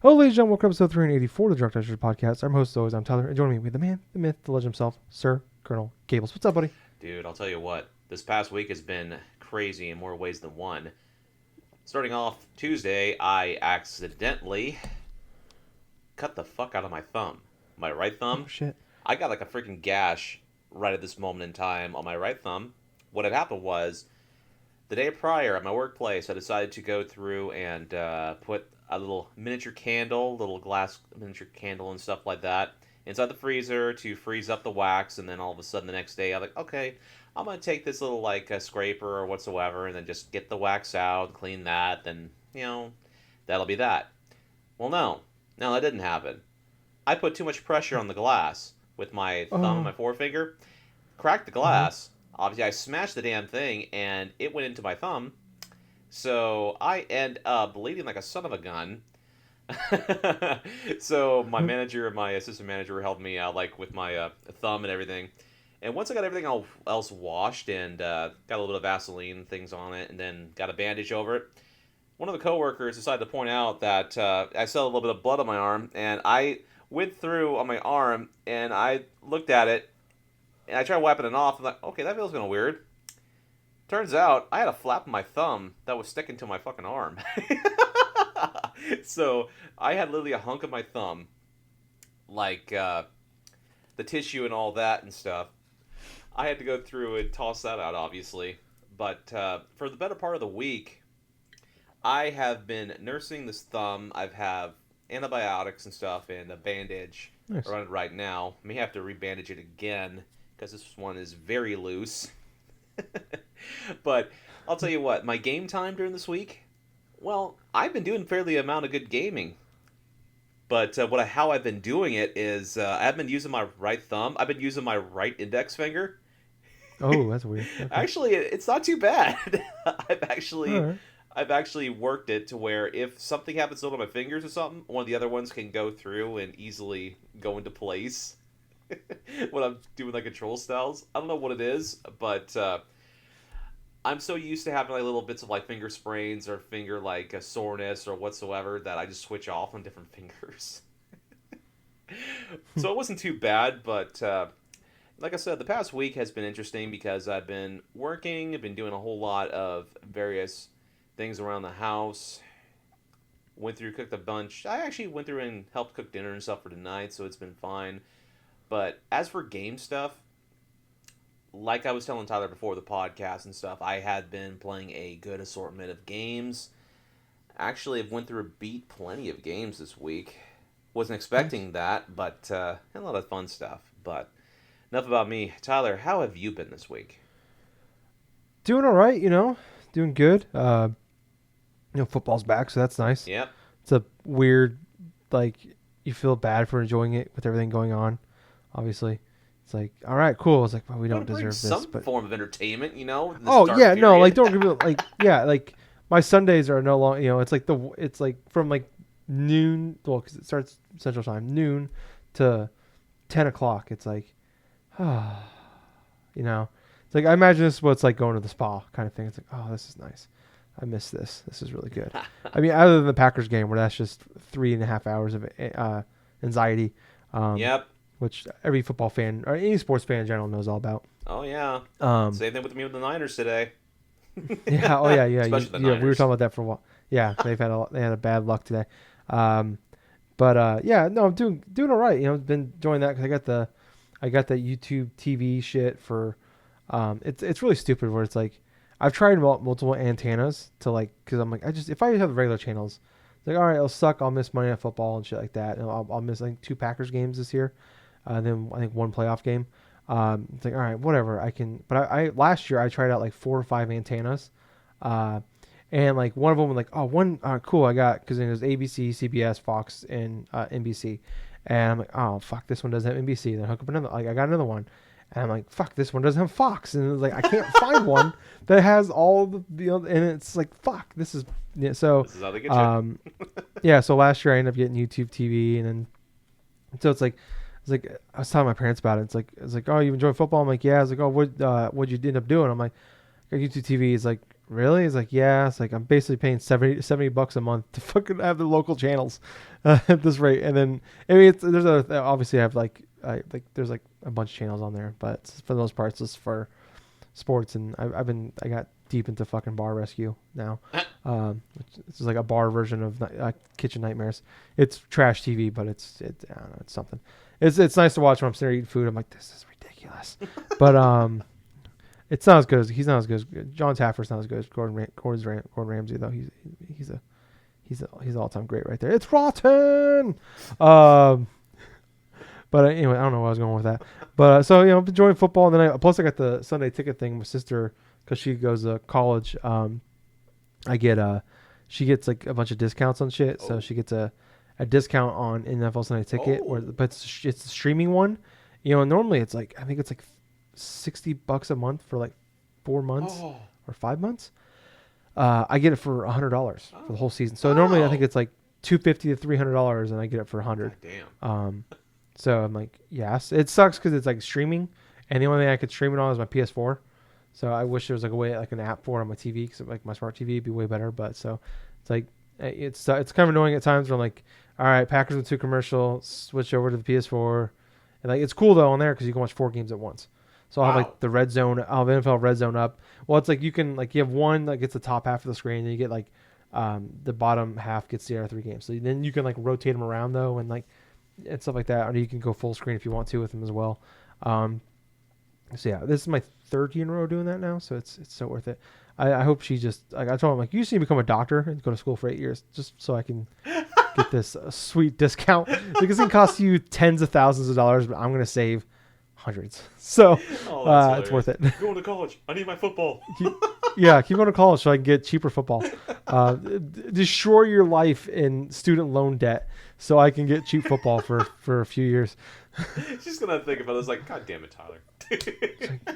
Hello, ladies and gentlemen. Welcome to episode 384 of the Drunk Digester Podcast. I'm host, as always, I'm Tyler. And joining me with the man, the myth, the legend himself, Sir Colonel Gables. What's up, buddy? Dude, I'll tell you what. This past week has been crazy in more ways than one. Starting off Tuesday, I accidentally cut the fuck out of my thumb. My right thumb. Oh, shit. I got like a freaking gash right at this moment in time on my right thumb. What had happened was, the day prior at my workplace, I decided to go through and put a little miniature candle, little glass miniature candle and stuff like that inside the freezer to freeze up the wax. And then all of a sudden the next day, I'm like, okay, I'm going to take this little like scraper or whatsoever and then just get the wax out, clean that. Then, that'll be that. Well, no, that didn't happen. I put too much pressure on the glass with my thumb and my forefinger, cracked the glass. Obviously, I smashed the damn thing, and it went into my thumb. So I end up bleeding like a son of a gun. So my manager and my assistant manager helped me out, like with my thumb and everything. And once I got everything else washed and got a little bit of Vaseline and things on it, and then got a bandage over it, one of the coworkers decided to point out that I still had a little bit of blood on my arm, and I went through on my arm, and I looked at it, and I tried wiping it off. I'm like, okay, that feels kind of weird. Turns out, I had a flap in my thumb that was sticking to my fucking arm. So, I had literally a hunk of my thumb, like the tissue and all that and stuff. I had to go through and toss that out, obviously. But for the better part of the week, I have been nursing this thumb. I've have antibiotics and stuff and a bandage Nice. around it right now. May have to rebandage it again because this one is very loose. But I'll tell you what, my game time during this week, well, I've been doing fairly amount of good gaming. But how I've been doing it is I've been using my right thumb. I've been using my right index finger. Oh, that's weird. Okay. Actually, it's not too bad. I've All right. I've actually worked it to where if something happens to one of my fingers or something, one of the other ones can go through and easily go into place when I'm doing like control styles. I don't know what it is, but I'm so used to having like little bits of like finger sprains or finger like soreness or whatsoever that I just switch off on different fingers. So it wasn't too bad, but like I said, the past week has been interesting because I've been working, I've been doing a whole lot of various things around the house. Cooked a bunch. I actually went through and helped cook dinner and stuff for tonight, so it's been fine. But as for game stuff, like I was telling Tyler before the podcast and stuff, I had been playing a good assortment of games. Actually, I've went through and beat plenty of games this week. Wasn't expecting that, but had a lot of fun stuff. But enough about me. Tyler, how have you been this week? Doing all right, doing good. Football's back, so that's nice. Yep. It's a weird, like, you feel bad for enjoying it with everything going on, obviously. It's like, all right, cool. It's like, well, we don't deserve this, some but form of entertainment, in this oh dark yeah, no, period. like don't give me like yeah, like my Sundays are no longer, it's like from like noon, well, because it starts Central Time, noon to 10 o'clock. It's like, it's like I imagine this is what it's like going to the spa kind of thing. It's like, oh, this is nice. I miss this. This is really good. I mean, other than the Packers game where that's just 3.5 hours of anxiety. Yep. Which every football fan or any sports fan in general knows all about. Oh yeah. Same thing with me with the Niners today. Yeah. Oh yeah. Yeah. Especially the We were Niners. talking about that for a while. Yeah. They had a bad luck today. I'm doing all right. Been enjoying that because I got the YouTube TV shit for. It's really stupid where it's like I've tried multiple antennas to like because I'm like if I have regular channels, it's like all right, I'll suck. I'll miss Monday Night Football and shit like that, and I'll miss like 2 Packers games this year. Then I think 1 playoff game. It's like, all right, whatever. I can, but I last year I tried out like 4 or 5 antennas, and like one of them was like, oh, one, cool, I got because it was ABC, CBS, Fox, and NBC, and I'm like, oh fuck, this one doesn't have NBC. Then I hook up another, like I got another one, and I'm like, fuck, this one doesn't have Fox, and it was like I can't find one that has all the and it's like fuck, this is so. This is how they get you. Yeah, so last year I ended up getting YouTube TV, and then so it's like I was telling my parents about it. It's like, oh, you enjoy football? I'm like, yeah. I was like, oh, what'd you end up doing? I'm like, YouTube TV is like really? He's like, yeah. It's like I'm basically paying $70 a month to fucking have the local channels at this rate. And then I mean, there's obviously I have like there's like a bunch of channels on there, but for the most part, it's just for sports. And I got deep into fucking Bar Rescue now. It's just like a bar version of Kitchen Nightmares. It's trash TV, but I don't know, it's something. It's nice to watch when I'm sitting there eating food. I'm like, this is ridiculous, but it's not as good as he's not as good as John Taffer's not as good as Gordon Ramsay though. He's all time great right there. It's rotten. But anyway, I don't know where I was going with that. But so enjoying football, and then plus I got the Sunday ticket thing. My sister, because she goes to college, I get she gets like a bunch of discounts on shit. So she gets a discount on NFL Sunday ticket, but it's a streaming one. Normally it's like I think it's like $60 a month for like 4 months or 5 months. I get it for $100 for the whole season. So normally I think it's like $250 to $300, and I get it for $100. Damn. So I'm like, yes. It sucks because it's like streaming, and the only thing I could stream it on is my PS4. So I wish there was like a way, like an app for it on my TV, because like my smart TV would be way better. But so it's like it's kind of annoying at times where I'm like, all right, Packers with 2 commercial, switch over to the PS4, and like it's cool though on there because you can watch 4 games at once. So I'll have like the red zone, I'll have NFL red zone up. Well, it's like you have one that gets the top half of the screen, and you get like the bottom half gets the other 3 games. So then you can like rotate them around though, and like and stuff like that. Or you can go full screen if you want to with them as well. So yeah, this is my 3rd year in a row doing that now, so it's so worth it. I hope she just like I told him like you just need to become a doctor and go to school for 8 years just so I can get this sweet discount because it can cost you tens of thousands of dollars, but I'm gonna save hundreds. So it's worth it. Going to college. I need my football. keep going to college so I can get cheaper football. Destroy your life in student loan debt so I can get cheap football for a few years. She's gonna think about it. It's like, God damn it, Tyler. Like,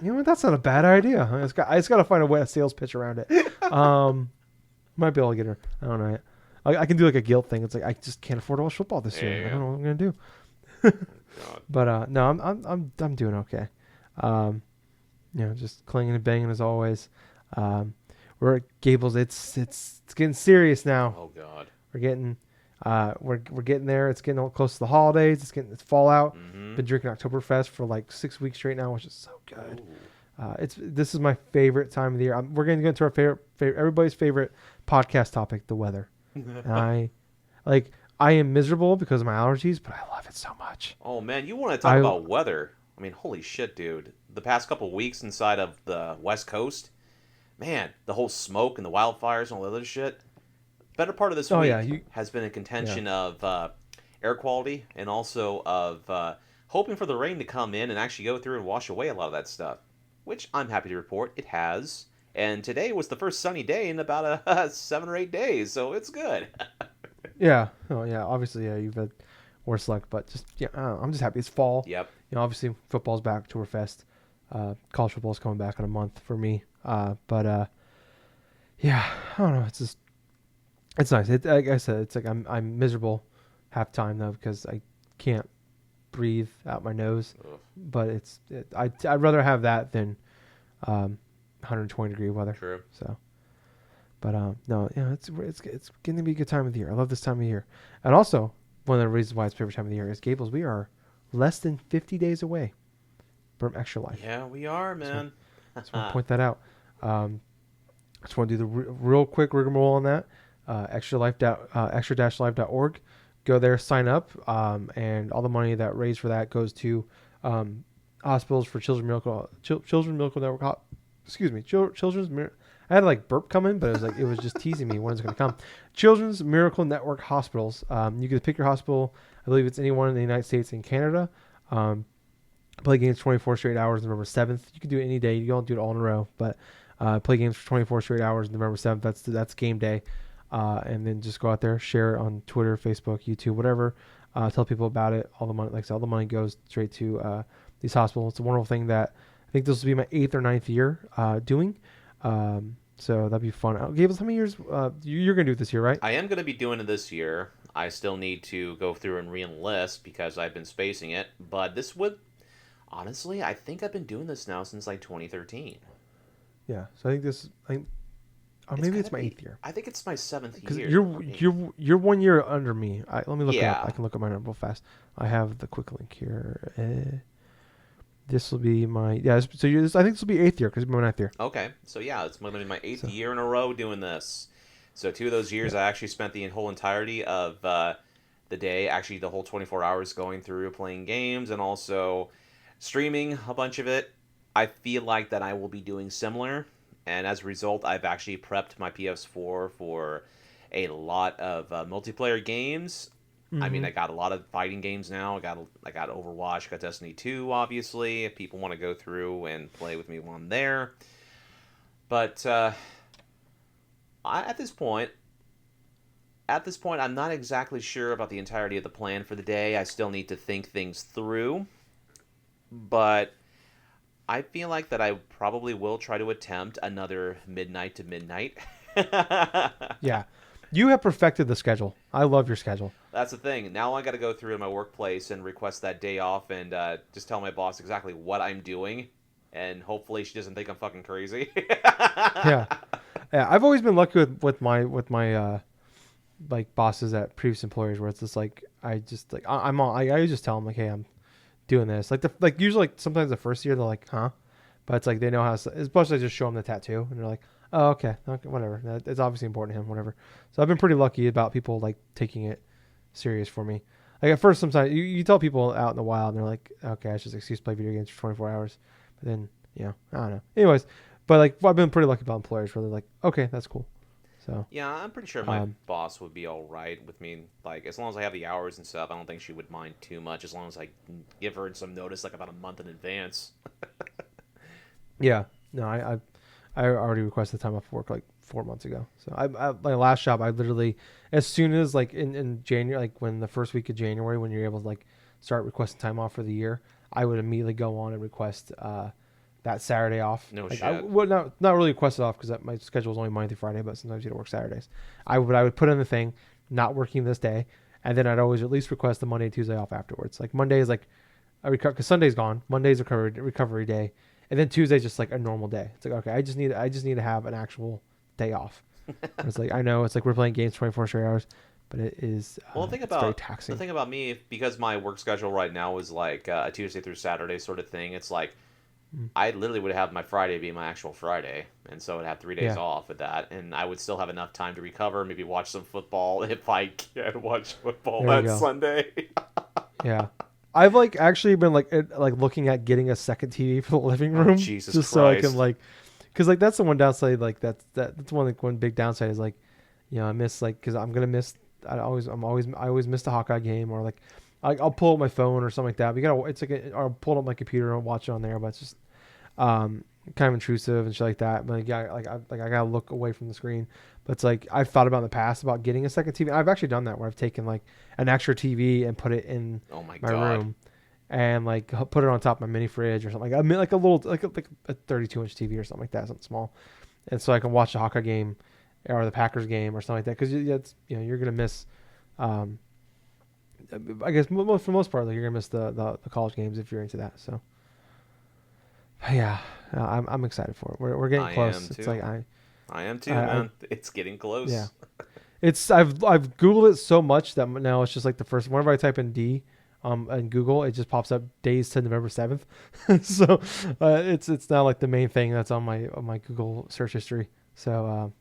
you know what? That's not a bad idea. I just got to find a sales pitch around it. Might be able to get her. I don't know. I can do like a guilt thing. It's like I just can't afford to watch football this year. I don't know what I'm gonna do. But no, I'm doing okay. Just clinging and banging as always. We're at Gables. It's getting serious now. Oh God. We're getting we're getting there. It's getting close to the holidays. It's fall out. Mm-hmm. Been drinking Oktoberfest for like 6 weeks straight now, which is so good. This is my favorite time of the year. We're going to go into our favorite everybody's favorite podcast topic, the weather. And I am miserable because of my allergies, but I love it so much. Oh man, you want to talk about weather? I mean, holy shit, dude! The past couple weeks inside of the West Coast, man, the whole smoke and the wildfires and all the other shit. Better part of this week has been a contention of air quality and also of hoping for the rain to come in and actually go through and wash away a lot of that stuff, which I'm happy to report it has. And today was the first sunny day in about 7 or 8 days, so it's good. Yeah. Oh yeah. Obviously, yeah. You've had worse luck, but just I'm just happy it's fall. Yep. Obviously football's back, Oktoberfest. College football's coming back in a month for me. But yeah, I don't know. It's nice. Like I said, it's like I'm miserable half time though because I can't breathe out my nose. Ugh. But I'd rather have that than 120 degree weather. True. So. But no, it's going to be a good time of the year. I love this time of year. And also, one of the reasons why it's favorite time of the year is Gables. We are less than 50 days away from Extra Life. Yeah, we are, man. Just want to point that out. I just want to do the real quick rigmarole on that. extra-life.org. Go there, sign up, and all the money that raised for that goes to hospitals for Children's Miracle Network. Children's Miracle. I had like burp coming, but it was just teasing me when it's going to come. Children's Miracle Network hospitals. You can pick your hospital. I believe it's anyone in the United States and Canada. Play games 24 straight hours November 7th. You can do it any day. You don't do it all in a row, but play games for 24 straight hours November 7th. That's game day. And then just go out there, share it on Twitter, Facebook, YouTube, whatever. Tell people about it. All the money, like I said, all the money goes straight to these hospitals. It's a wonderful thing that I think this will be my 8th or 9th year doing. So that'd be fun. Gables, how many years you're gonna do it this year, right? I am gonna be doing it this year. I still need to go through and re-enlist because I've been spacing it. But this would, honestly, I think I've been doing this now since like 2013. Yeah. So I think or It's maybe gotta it's my be. 8th year. I think it's my seventh Because year. Or eighth. you're 1 year under me. Let me look it up. Yeah. I can look up my number real fast. I have the quick link here. This will be my So I think this will be 8th year because it's my 9th year. Okay. So yeah, it's gonna be my eighth So year in a row doing this. So 2 of those yeah. years, I actually spent the whole entirety of the day, actually the whole 24 hours, going through playing games and also streaming a bunch of it. I feel like that I will be doing similar, and as a result, I've actually prepped my PS4 for a lot of multiplayer games. I mean, Mm-hmm. I got a lot of fighting games now. I got Overwatch, got Destiny 2, obviously. If people want to go through and play with me while I'm there, but at this point, I'm not exactly sure about the entirety of the plan for the day. I still need to think things through, but I feel like that I probably will try to attempt another midnight to midnight. Yeah. You have perfected the schedule. I love your schedule. That's the thing. Now I got to go through in my workplace and request that day off and just tell my boss exactly what I'm doing, and hopefully she doesn't think I'm fucking crazy. Yeah. Yeah. I've always been lucky with my like bosses at previous employers where it's just like I just like I'm on. I just tell them like, hey, I'm doing this. Like usually like sometimes the first year they're like, huh, but it's like they know how. Especially I just show them the tattoo and they're like, oh, okay, whatever. It's obviously important to him, whatever. So I've been pretty lucky about people like taking it serious for me. Like at first, sometimes you tell people out in the wild and they're like, okay, it's just an excuse to play video games for 24 hours. But then I don't know. Anyways, but like I've been pretty lucky about employers where they're like, okay, that's cool. So Yeah, I'm pretty sure my um, boss would be all right with me. Like, as long as I have the hours and stuff, I don't think she would mind too much. As long as I give her some notice, like about a month in advance. yeah, no, I already requested time off work like 4 months ago. So my last job, I literally, as soon as like in January, like when the first week of January, when you're able to like start requesting time off for the year, I would immediately go on and request that Saturday off. No Like I shit. would not really request it off because my schedule is only Monday through Friday, but sometimes you don't work Saturdays. I would put in the thing, not working this day, and then I'd always at least request the Monday and Tuesday off afterwards. Like Monday is like I recover because Sunday's gone. Monday's recovery day, and then Tuesday's just like a normal day. It's like okay, I just need to have an actual day off. It's like I know it's like we're playing games 24 straight hours, but it is Well, it's very the taxing. thing about me, because my work schedule right now is like a Tuesday through Saturday sort of thing. It's like Mm. I literally would have my Friday be my actual Friday, and so I'd have 3 days Yeah, off with that, and I would still have enough time to recover, maybe watch some football if I can watch football there you that go. Sunday. Yeah, I've like actually been like looking at getting a second TV for the living Oh, room Jesus just so I can Christ. like, because like that's the one downside. Like that's one big downside is like, I miss like because I'm gonna miss. I always miss the Hawkeye game or like, I'll pull up my phone or something like that. But you gotta it's like or I'll pull up my computer and watch it on there, but it's just kind of intrusive and shit like that. But like, yeah, I gotta look away from the screen. But it's like I've thought about in the past about getting a second TV. I've actually done that where I've taken like an extra TV and put it in Oh my my God. room and like put it on top of my mini fridge or something. Like I mean, like a little like a 32-inch TV or something like that, something small, and so I can watch the Hawkeye game or the Packers game or something like that because it's you're gonna miss. Um, I guess for the most part, like you're gonna miss the college games if you're into that. So yeah, I'm excited for it. We're getting I am close. It's like too. I am too, I man. It's getting yeah. close. It's I've Googled it so much that now it's just like the first. Whenever I type in D, in Google, it just pops up days to November 7th. So it's now like the main thing that's on my Google search history. So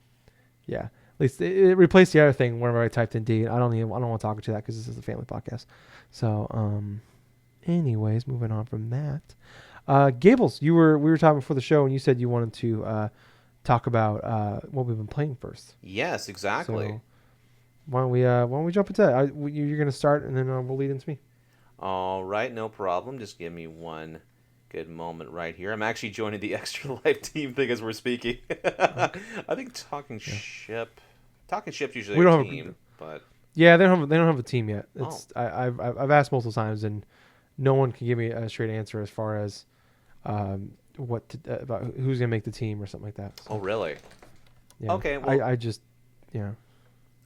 yeah, at least it replaced the other thing whenever I typed in D. I don't want to talk to that because this is a family podcast. So anyways, moving on from that. Gables, we were talking before the show and you said you wanted to talk about what we've been playing first. Yes, exactly. So why don't we jump into that? You're gonna start, and then we'll lead into me. All right, no problem. Just give me one good moment right here. I'm actually joining the Extra Life team thing as we're speaking. Okay. I think Yeah. Talking Ship's usually We a don't have. team, but Yeah, they don't have a team yet. oh, It's I've asked multiple times, and no one can give me a straight answer as far as what about who's gonna make the team or something like that. oh So really? yeah, Okay, well, I just yeah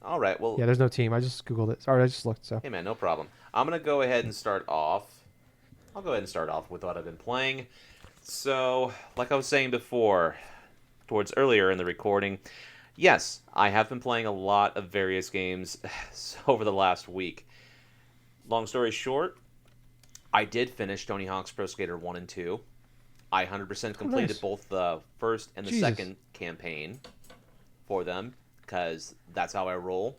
all right. Well, yeah. There's no team. I just googled it. Sorry, I just looked. So hey man, no problem. I'm gonna go ahead and start off. I'll go ahead and start off with what I've been playing. So, like I was saying before, towards earlier in the recording, Yes, I have been playing a lot of various games over the last week. Long story short, I did finish Tony Hawk's Pro Skater 1 and 2. I 100% Oh, completed nice. both the first and the Jesus. second campaign for them because that's how I roll.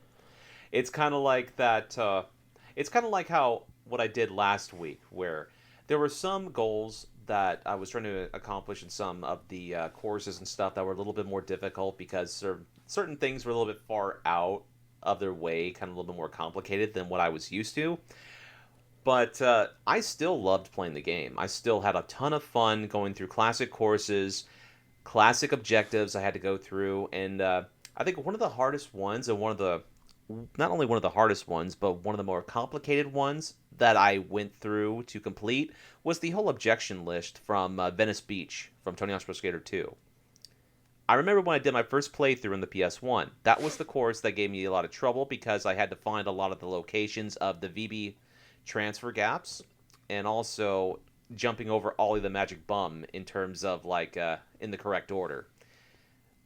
It's kind of like that. It's kind of like how what I did last week, where there were some goals that I was trying to accomplish in some of the courses and stuff that were a little bit more difficult because certain things were a little bit far out of their way, kind of a little bit more complicated than what I was used to. But I still loved playing the game. I still had a ton of fun going through classic courses, classic objectives I had to go through, and I think one of the hardest ones, and one of the not only one of the hardest ones, but one of the more complicated ones that I went through to complete was the whole objection list from Venice Beach from Tony Hawk's Pro Skater 2. I remember when I did my first playthrough in the PS1. That was the course that gave me a lot of trouble because I had to find a lot of the locations of the VB transfer gaps and also jumping over Ollie the Magic Bum in terms of like in the correct order.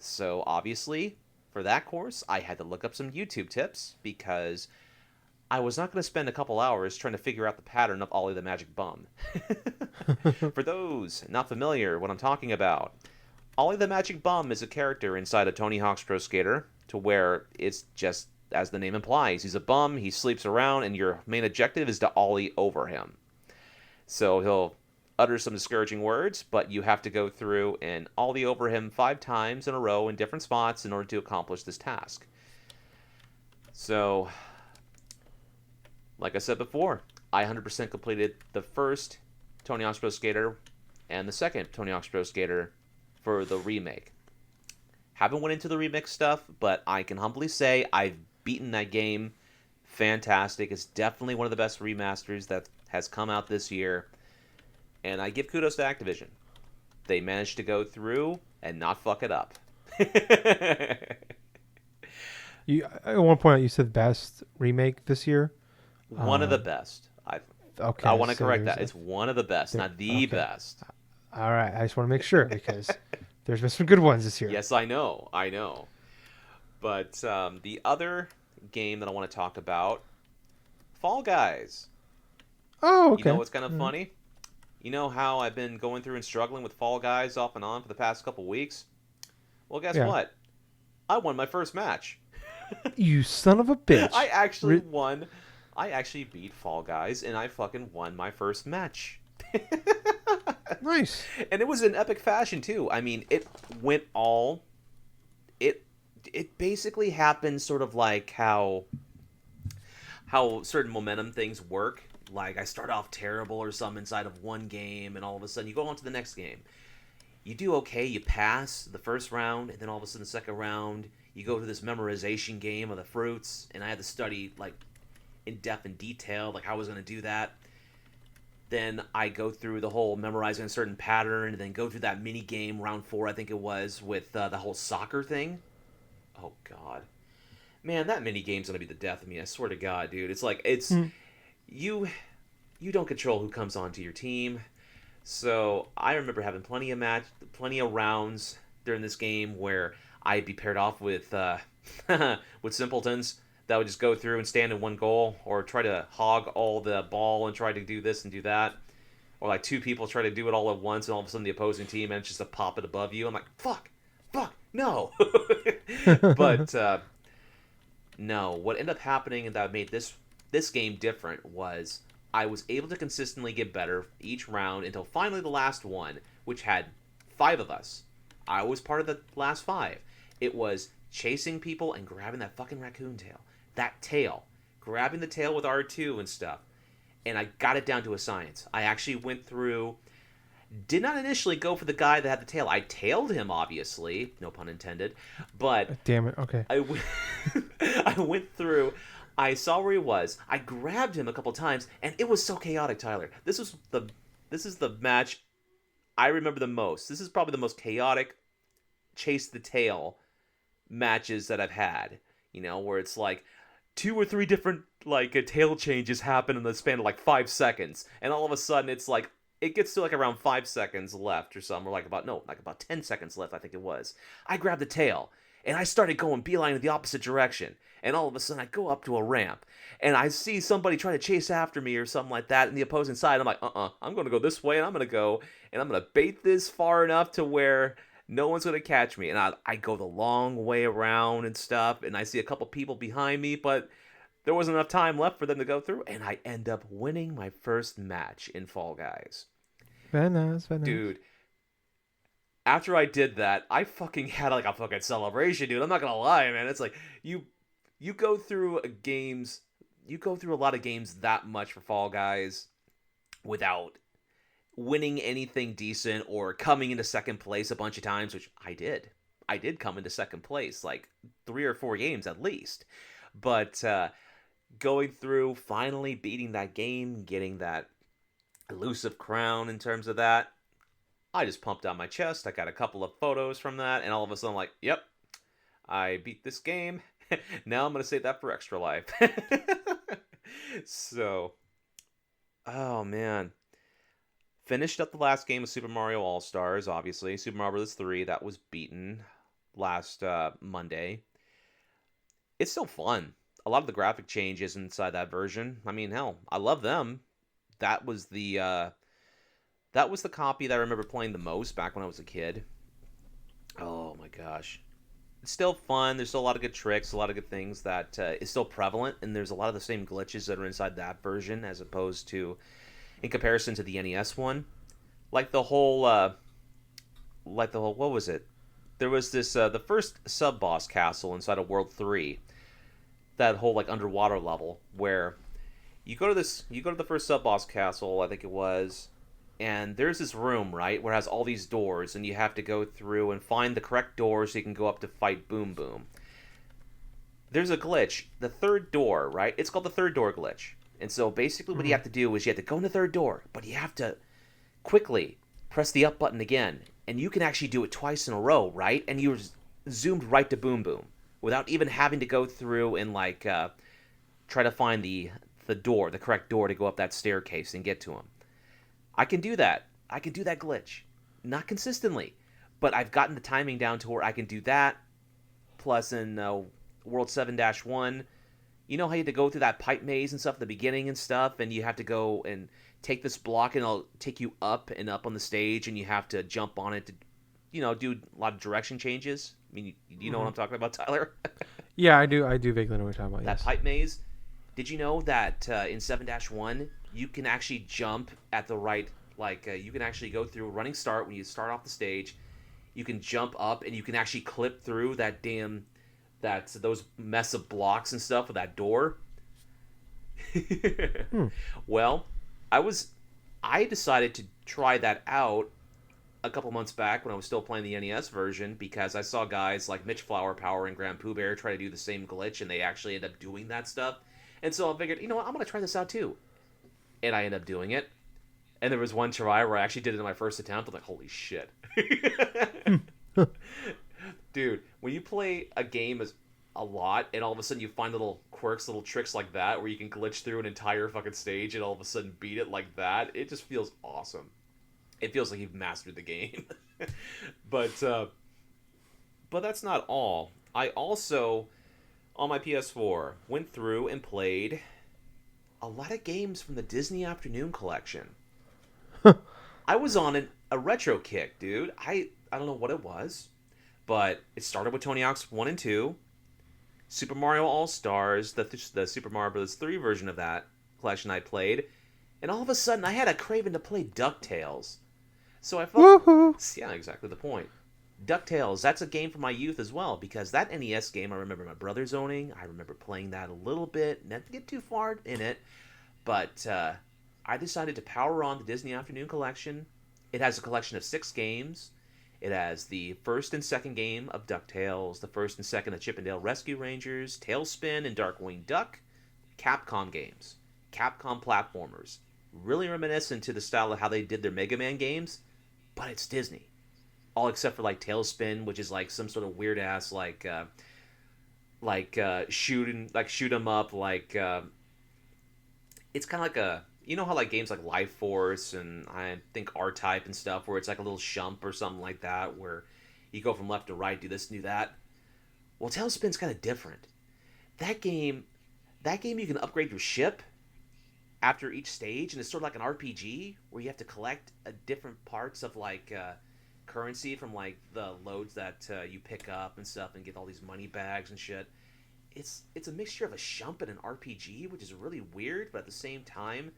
So obviously, for that course, I had to look up some YouTube tips because I was not going to spend a couple hours trying to figure out the pattern of Ollie the Magic Bum. For those not familiar, what I'm talking about, Ollie the Magic Bum is a character inside of Tony Hawk's Pro Skater to where it's just as the name implies. He's a bum, he sleeps around, and your main objective is to Ollie over him. So he'll utter some discouraging words, but you have to go through and ollie over him 5 times in a row in different spots in order to accomplish this task. So, like I said before, I 100% completed the first Tony Hawk's Pro Skater and the second Tony Hawk's Pro Skater for the remake. Haven't went into the remix stuff, but I can humbly say I've beaten that game. Fantastic. It's definitely one of the best remasters that has come out this year. And I give kudos to Activision. They managed to go through and not fuck it up. You at one point you said best remake this year. One of the Um, best. I okay, want to so correct there's that. It's one of the best, there. not the Okay, best. all right. I just want to make sure because there's been some good ones this year. Yes, I know. I know. But the other game that I want to talk about, Fall Guys. Oh, You know okay. what's kind of Mm. funny? You know how I've been going through and struggling with Fall Guys off and on for the past couple weeks? Well, guess Yeah. what? I won my first match. You son of a I bitch. actually won. I actually beat Fall Guys, and I fucking won my first match. Nice. And it was in epic fashion too. I mean, it went all. It it basically happened sort of like how certain momentum things work. Like I start off terrible or something inside of one game, and all of a sudden you go on to the next game. You do okay, you pass the first round, and then all of a sudden the second round, you go to this memorization game of the fruits, and I had to study like in depth and detail, like how I was going to do that. Then I go through the whole memorizing a certain pattern, and then go through that mini game round 4, I think it was, with the whole soccer thing. Oh God, man, that mini game's gonna be the death of me. I swear to God, dude. It's like Mm. you you don't control who comes onto your team. So I remember having plenty of rounds during this game where I'd be paired off with with simpletons that would just go through and stand in one goal, or try to hog all the ball and try to do this and do that, or like two people try to do it all at once, and all of a sudden the opposing team manages to pop it above you. I'm like, fuck, no. But no, what ended up happening and that made this game different was I was able to consistently get better each round until finally the last one, which had 5 of us. I was part of the last 5. It was chasing people and grabbing that fucking raccoon tail. That tail. Grabbing the tail with R2 and stuff. And I got it down to a science. I actually went through. Did not initially go for the guy that had the tail. I tailed him, obviously. No pun intended. But Damn it. Okay. I went through. I saw where he was. I grabbed him a couple times, and it was so chaotic, Tyler. This is the match I remember the most. This is probably the most chaotic chase the tail matches that I've had. You know, where it's like 2 or 3 different like tail changes happen in the span of like 5 seconds, and all of a sudden it's like it gets to like around 5 seconds left or something, or like about 10 seconds left, I think it was. I grabbed the tail, and I started going beeline in the opposite direction. And all of a sudden, I go up to a ramp, and I see somebody trying to chase after me or something like that in the opposing side. I'm like, I'm going to go this way, and I'm going to go, and I'm going to bait this far enough to where no one's going to catch me. And I go the long way around and stuff, and I see a couple people behind me, but there wasn't enough time left for them to go through, and I end up winning my first match in Fall Guys. Very nice, very nice. Dude, after I did that, I fucking had like a fucking celebration, dude. I'm not gonna lie, man. It's like you go through games, you go through a lot of games that much for Fall Guys without winning anything decent or coming into second place a bunch of times, which I did. I did come into second place like 3 or 4 games at least. But going through, finally beating that game, getting that elusive crown in terms of that, I just pumped out my chest. I got a couple of photos from that, and all of a sudden I'm like, yep, I beat this game. Now I'm going to save that for Extra Life. So, oh man. Finished up the last game of Super Mario All-Stars, obviously. Super Mario Bros. 3, that was beaten last Monday. It's still fun. A lot of the graphic changes inside that version. I mean, hell, I love them. That was the copy that I remember playing the most back when I was a kid. Oh my gosh. It's still fun. There's still a lot of good tricks, a lot of good things that is still prevalent, and there's a lot of the same glitches that are inside that version as opposed to in comparison to the NES one. Like the whole what was it? There was this the first sub-boss castle inside of World 3. That whole like underwater level where you go to the first sub-boss castle, I think it was, and there's this room, right, where it has all these doors, and you have to go through and find the correct door so you can go up to fight Boom Boom. There's a glitch. The third door, right? It's called the third door glitch. And so basically what you have to do is you have to go in the third door, but you have to quickly press the up button again. And you can actually do it twice in a row, right? And you're zoomed right to Boom Boom without even having to go through and like try to find the correct door to go up that staircase and get to him. I can do that. I can do that glitch. Not consistently, but I've gotten the timing down to where I can do that. Plus in World 7-1, you know how you have to go through that pipe maze and stuff at the beginning and stuff, and you have to go and take this block and it'll take you up and up on the stage, and you have to jump on it to, do a lot of direction changes. I mean, you know what I'm talking about, Tyler? Yeah, I do. I do vaguely know what you're talking about. That Yes. pipe maze. Did you know that in 7-1 you can actually jump at the right, you can actually go through a running start when you start off the stage. You can jump up and you can actually clip through those mess of blocks and stuff with that door. Well, I decided to try that out a couple months back when I was still playing the NES version because I saw guys like Mitch Flower Power and Grand Pooh Bear try to do the same glitch, and they actually end up doing that stuff. And so I figured, you know what, I'm going to try this out too. And I ended up doing it. And there was one try where I actually did it in my first attempt. I'm like, holy shit. Dude, when you play a game a lot, and all of a sudden you find little quirks, little tricks like that, where you can glitch through an entire fucking stage and all of a sudden beat it like that, it just feels awesome. It feels like you've mastered the game. But that's not all. I also, on my PS4, went through and played a lot of games from the Disney Afternoon collection. I was on a retro kick, dude. I don't know what it was, but it started with Tony Hawk's 1 and 2, Super Mario All-Stars, the Super Mario Bros. 3 version of that collection I played, and all of a sudden I had a craving to play DuckTales. So I felt... Woohoo! Yeah, exactly the point. DuckTales, that's a game from my youth as well, because that NES game I remember my brothers owning. I remember playing that a little bit, not to get too far in it, but I decided to power on the Disney Afternoon collection. It has a collection of 6 games. It has the first and second game of DuckTales, the first and second of Chip 'n Dale Rescue Rangers, Tailspin and Darkwing Duck, Capcom games, Capcom platformers. Really reminiscent to the style of how they did their Mega Man games, but it's Disney. All except for like Tailspin, which is like some sort of weird ass shoot 'em up it's kind of like a, you know how like games like Life Force and I think R-Type and stuff where it's like a little shump or something like that where you go from left to right, do this and do that. Well, Tailspin's kind of different. That game, that game, you can upgrade your ship after each stage, and it's sort of like an RPG where you have to collect different parts of currency from like the loads that you pick up and stuff, and get all these money bags and shit. It's a mixture of a shump and an RPG, which is really weird, but at the same time,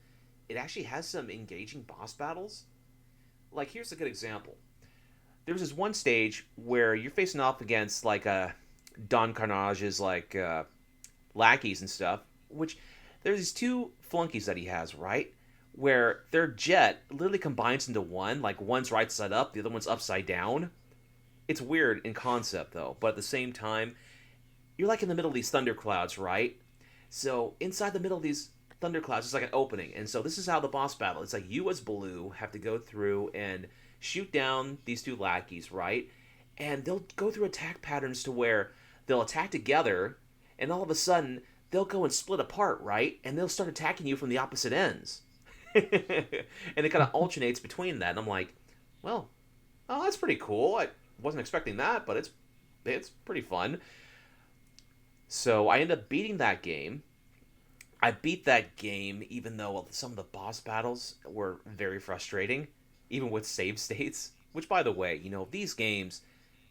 it actually has some engaging boss battles. Like, here's a good example. There was this one stage where you're facing off against like Don Carnage's lackeys and stuff, which there's these two flunkies that he has, right? Where their jet literally combines into one, like one's right side up, the other one's upside down. It's weird in concept though, but at the same time, you're like in the middle of these thunderclouds, right? So inside the middle of these thunderclouds is like an opening, and so this is how the boss battle. It's like you as Blue have to go through and shoot down these two lackeys, right? And they'll go through attack patterns to where they'll attack together, and all of a sudden they'll go and split apart, right? And they'll start attacking you from the opposite ends. And it kind of alternates between that. And I'm like, well, oh, that's pretty cool. I wasn't expecting that, but it's pretty fun. So I ended up beating that game. I beat that game even though some of the boss battles were very frustrating, even with save states. Which, by the way, these games,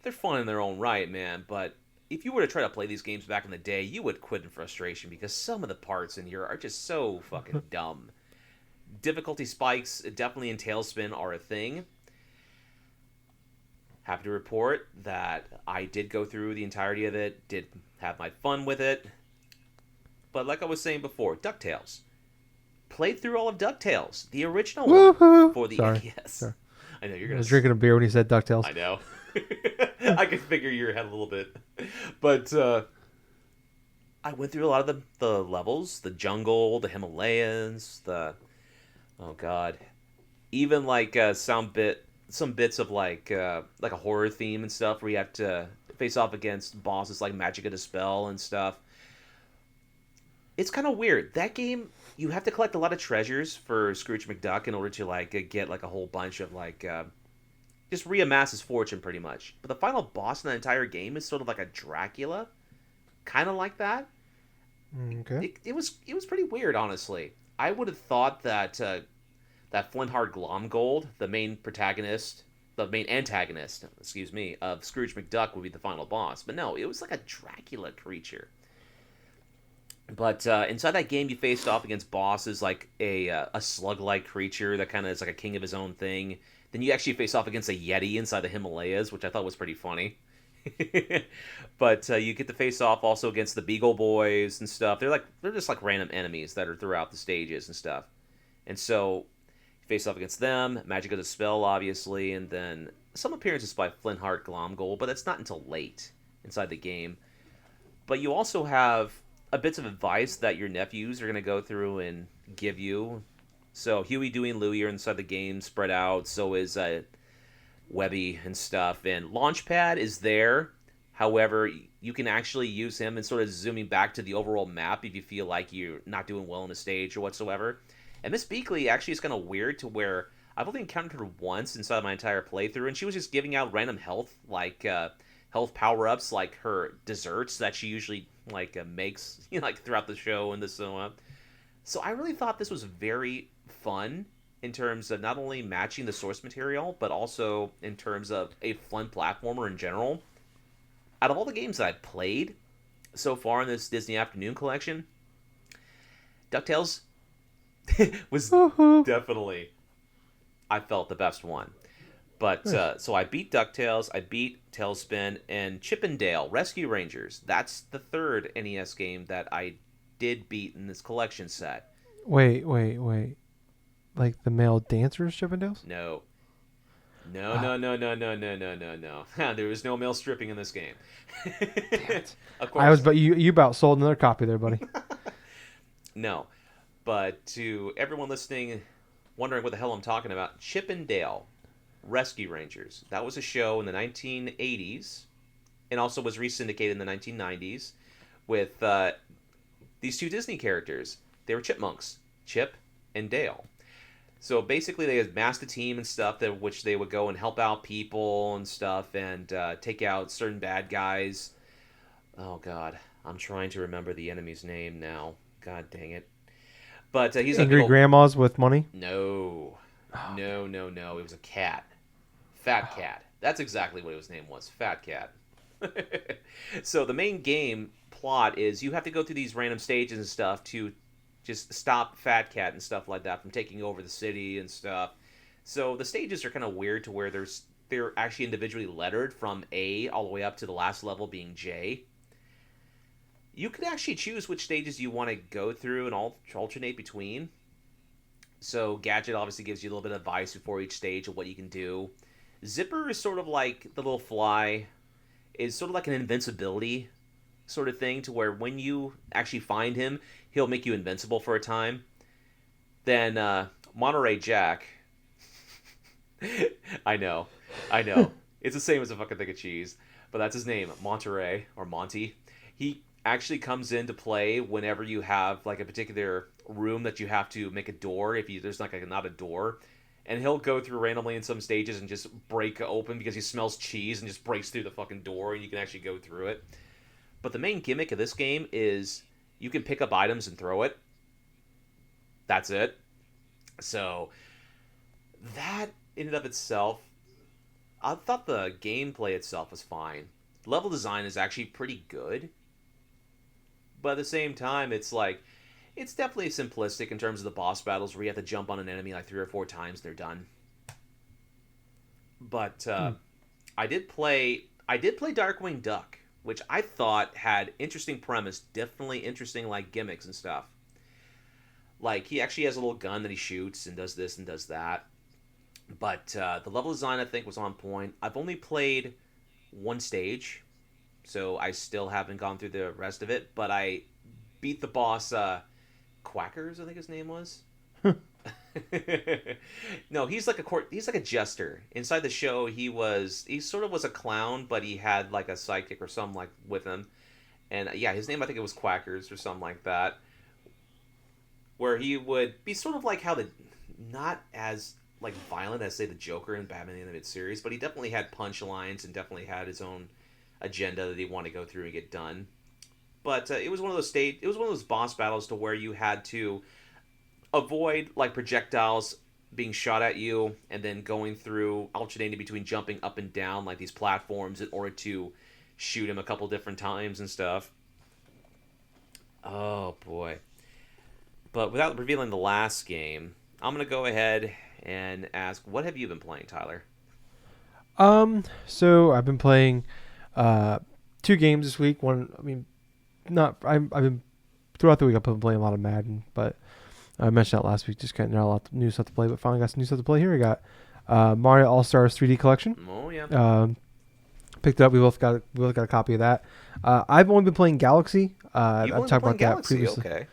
they're fun in their own right, man. But if you were to try to play these games back in the day, you would quit in frustration because some of the parts in here are just so fucking dumb. Difficulty spikes, definitely in Tailspin, are a thing. Happy to report that I did go through the entirety of it, did have my fun with it. But like I was saying before, DuckTales. Played through all of DuckTales, the original one Woohoo! for the Sorry. NES. Sorry. I know you're I gonna. was drinking a beer when he said DuckTales. I know. I could figure your head a little bit, but I went through a lot of the levels, the jungle, the Himalayas, the oh god, even some bits of like a horror theme and stuff where you have to face off against bosses like Magic of Dispel and stuff. It's kind of weird. That game, you have to collect a lot of treasures for Scrooge McDuck in order to get like a whole bunch of just reamass his fortune pretty much. But the final boss in the entire game is sort of like a Dracula, kind of like that. Okay. It was pretty weird, honestly. I would have thought that that Flintheart Glomgold, the main antagonist, excuse me, of Scrooge McDuck would be the final boss. But no, it was like a Dracula creature. But inside that game, you faced off against bosses like a slug-like creature that kind of is like a king of his own thing. Then you actually face off against a Yeti inside the Himalayas, which I thought was pretty funny. But you get to face off also against the Beagle Boys and stuff. They're just like random enemies that are throughout the stages and stuff. And so you face off against them, Magic of the Spell, obviously, and then some appearances by Flintheart Glomgold, but that's not until late inside the game. But you also have a bits of advice that your nephews are going to go through and give you. So Huey, Dewey, and Louie are inside the game, spread out. So is Webby and stuff. And Launchpad is there. However, you can actually use him and sort of zooming back to the overall map if you feel like you're not doing well on the stage or whatsoever. And Miss Beakley actually is kind of weird to where I've only encountered her once inside my entire playthrough, and she was just giving out random health power-ups, like her desserts that she usually makes throughout the show and this so on. So I really thought this was very fun in terms of not only matching the source material, but also in terms of a fun platformer in general. Out of all the games that I've played so far in this Disney Afternoon collection, DuckTales was definitely, I felt, the best one. But Nice. so I beat DuckTales, I beat Tailspin, and Chip and Dale Rescue Rangers. That's the third NES game that I did beat in this collection set. Wait. Like the male dancers, Chippendales? No. No, Oh, no, no, no, no, no, no, no, no. There was no male stripping in this game. damn it. Of I was, course. but you about sold another copy there, buddy. No. But to everyone listening, wondering what the hell I'm talking about, Chip and Dale Rescue Rangers. That was a show in the 1980s and also was resyndicated in the 1990s with these two Disney characters. They were chipmunks, Chip and Dale. So basically, they amassed a team and stuff that which they would go and help out people and stuff and take out certain bad guys. Oh God, I'm trying to remember the enemy's name now. God dang it! But he's a big Angry old grandmas with money. no, Oh, no. It was a cat, fat cat. That's exactly what his name was, fat cat. So the main game plot is you have to go through these random stages and stuff to just stop Fat Cat and stuff like that from taking over the city and stuff. So the stages are kind of weird to where they're actually individually lettered from A all the way up to the last level being J. You can actually choose which stages you want to go through and alternate between. So Gadget obviously gives you a little bit of advice before each stage of what you can do. Zipper is sort of like the little fly, is sort of like an invincibility sort of thing to where when you actually find him, he'll make you invincible for a time. Then Monterey Jack, I know, I know, it's the same as a fucking thing of cheese, but that's his name, Monterey or Monty. He actually comes into play whenever you have like a particular room that you have to make a door. If you there's like not a door, and he'll go through randomly in some stages and just break open because he smells cheese and just breaks through the fucking door and you can actually go through it. But the main gimmick of this game is you can pick up items and throw it. That's it. So that in and of itself, I thought the gameplay itself was fine. Level design is actually pretty good, but at the same time, it's like it's definitely simplistic in terms of the boss battles where you have to jump on an enemy like 3 or 4 times, they're done. But hmm. I did play Darkwing Duck, which I thought had interesting premise, definitely interesting like gimmicks and stuff. Like he actually has a little gun that he shoots and does this and does that. But the level design I think was on point. I've only played one stage, so I still haven't gone through the rest of it. But I beat the boss, Quackers, I think his name was. No, he's like a jester. Inside the show, he sort of was a clown, but he had like a sidekick or something like with him. And yeah, his name I think it was Quackers or something like that, where he would be sort of like how the not as like violent as say the Joker in Batman the Animated Series, but he definitely had punchlines and definitely had his own agenda that he wanted to go through and get done. But it was one of those boss battles to where you had to avoid like projectiles being shot at you and then going through alternating between jumping up and down like these platforms in order to shoot him a couple different times and stuff. Oh boy. But without revealing the last game, I'm going to go ahead and ask what have you been playing, Tyler? So I've been playing uh 2 games this week. One, I mean, not I've been throughout the week. I've been playing a lot of Madden, but I mentioned that last week. Just got not a lot of new stuff to play, but finally got some new stuff to play. Here we got Mario All Stars 3D Collection. Oh yeah. Picked it up. We both got a copy of that. I've only been playing Galaxy. You've I've only been talked playing about that Galaxy, previously. okay.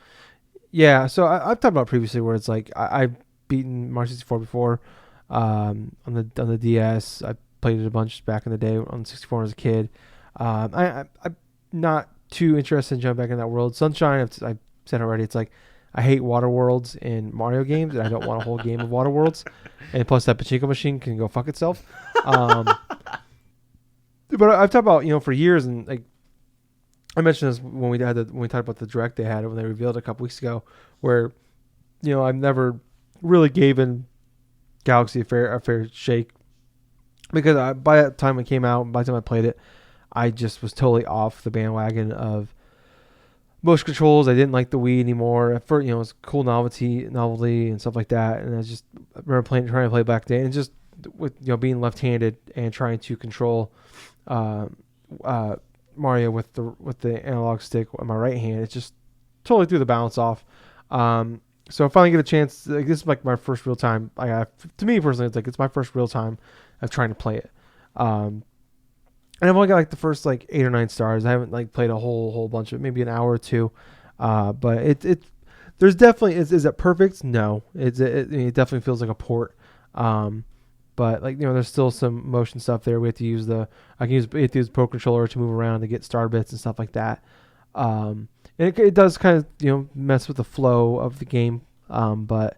Yeah, so I've talked about previously where it's like I've beaten Mario 64 before on the DS. I played it a bunch back in the day on 64 as a kid. I'm not too interested in jumping back in that world. Sunshine, I've said already, it's like I hate water worlds in Mario games, and I don't want a whole game of water worlds. And plus, that pachinko machine can go fuck itself. Um, but I've talked about for years, and like I mentioned this when we talked about the direct they had when they revealed it a couple weeks ago, where I've never really given Galaxy a fair shake because by that time it came out, by the time I played it, I just was totally off the bandwagon of motion controls. I didn't like the Wii anymore. At first, it was cool novelty and stuff like that. And I remember trying to play back then, and just with being left-handed and trying to control uh, uh, Mario with the analog stick on my right hand, it just totally threw the balance off. So I finally get a chance. Like, this is like my first real time. To me personally, it's my first real time of trying to play it. And I've only got like the first like 8 or 9 stars. I haven't like played a whole bunch of it, maybe an hour or two. But there's definitely is it perfect? No, it definitely feels like a port. Um, but like there's still some motion stuff there. We have to use Pro Controller to move around to get star bits and stuff like that. And it does kind of mess with the flow of the game. But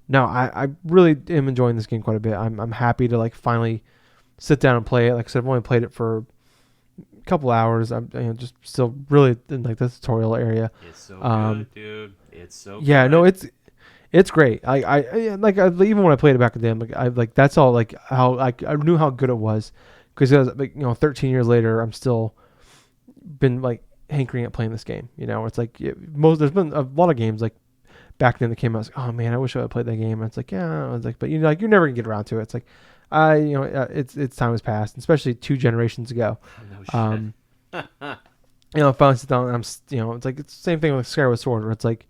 no, I really am enjoying this game quite a bit. I'm happy to like finally sit down and play it. Like I said, I've only played it for couple hours. I'm just still really in like the tutorial area. It's so Um, good, dude. It's so yeah, no, good. it's great. Even when I played it back in the day, that's all like how like I knew how good it was because it was like 13 years later, I'm still been like hankering at playing this game. It's like there's been a lot of games like back then that came out. I was like, oh man, I wish I had played that game. And it's like, yeah, I was like, but you're never gonna get around to it. It's like, it's time has passed, especially 2 generations ago. No shit. Um, I finally sit down and it's like it's the same thing with Skyward Sword, where it's like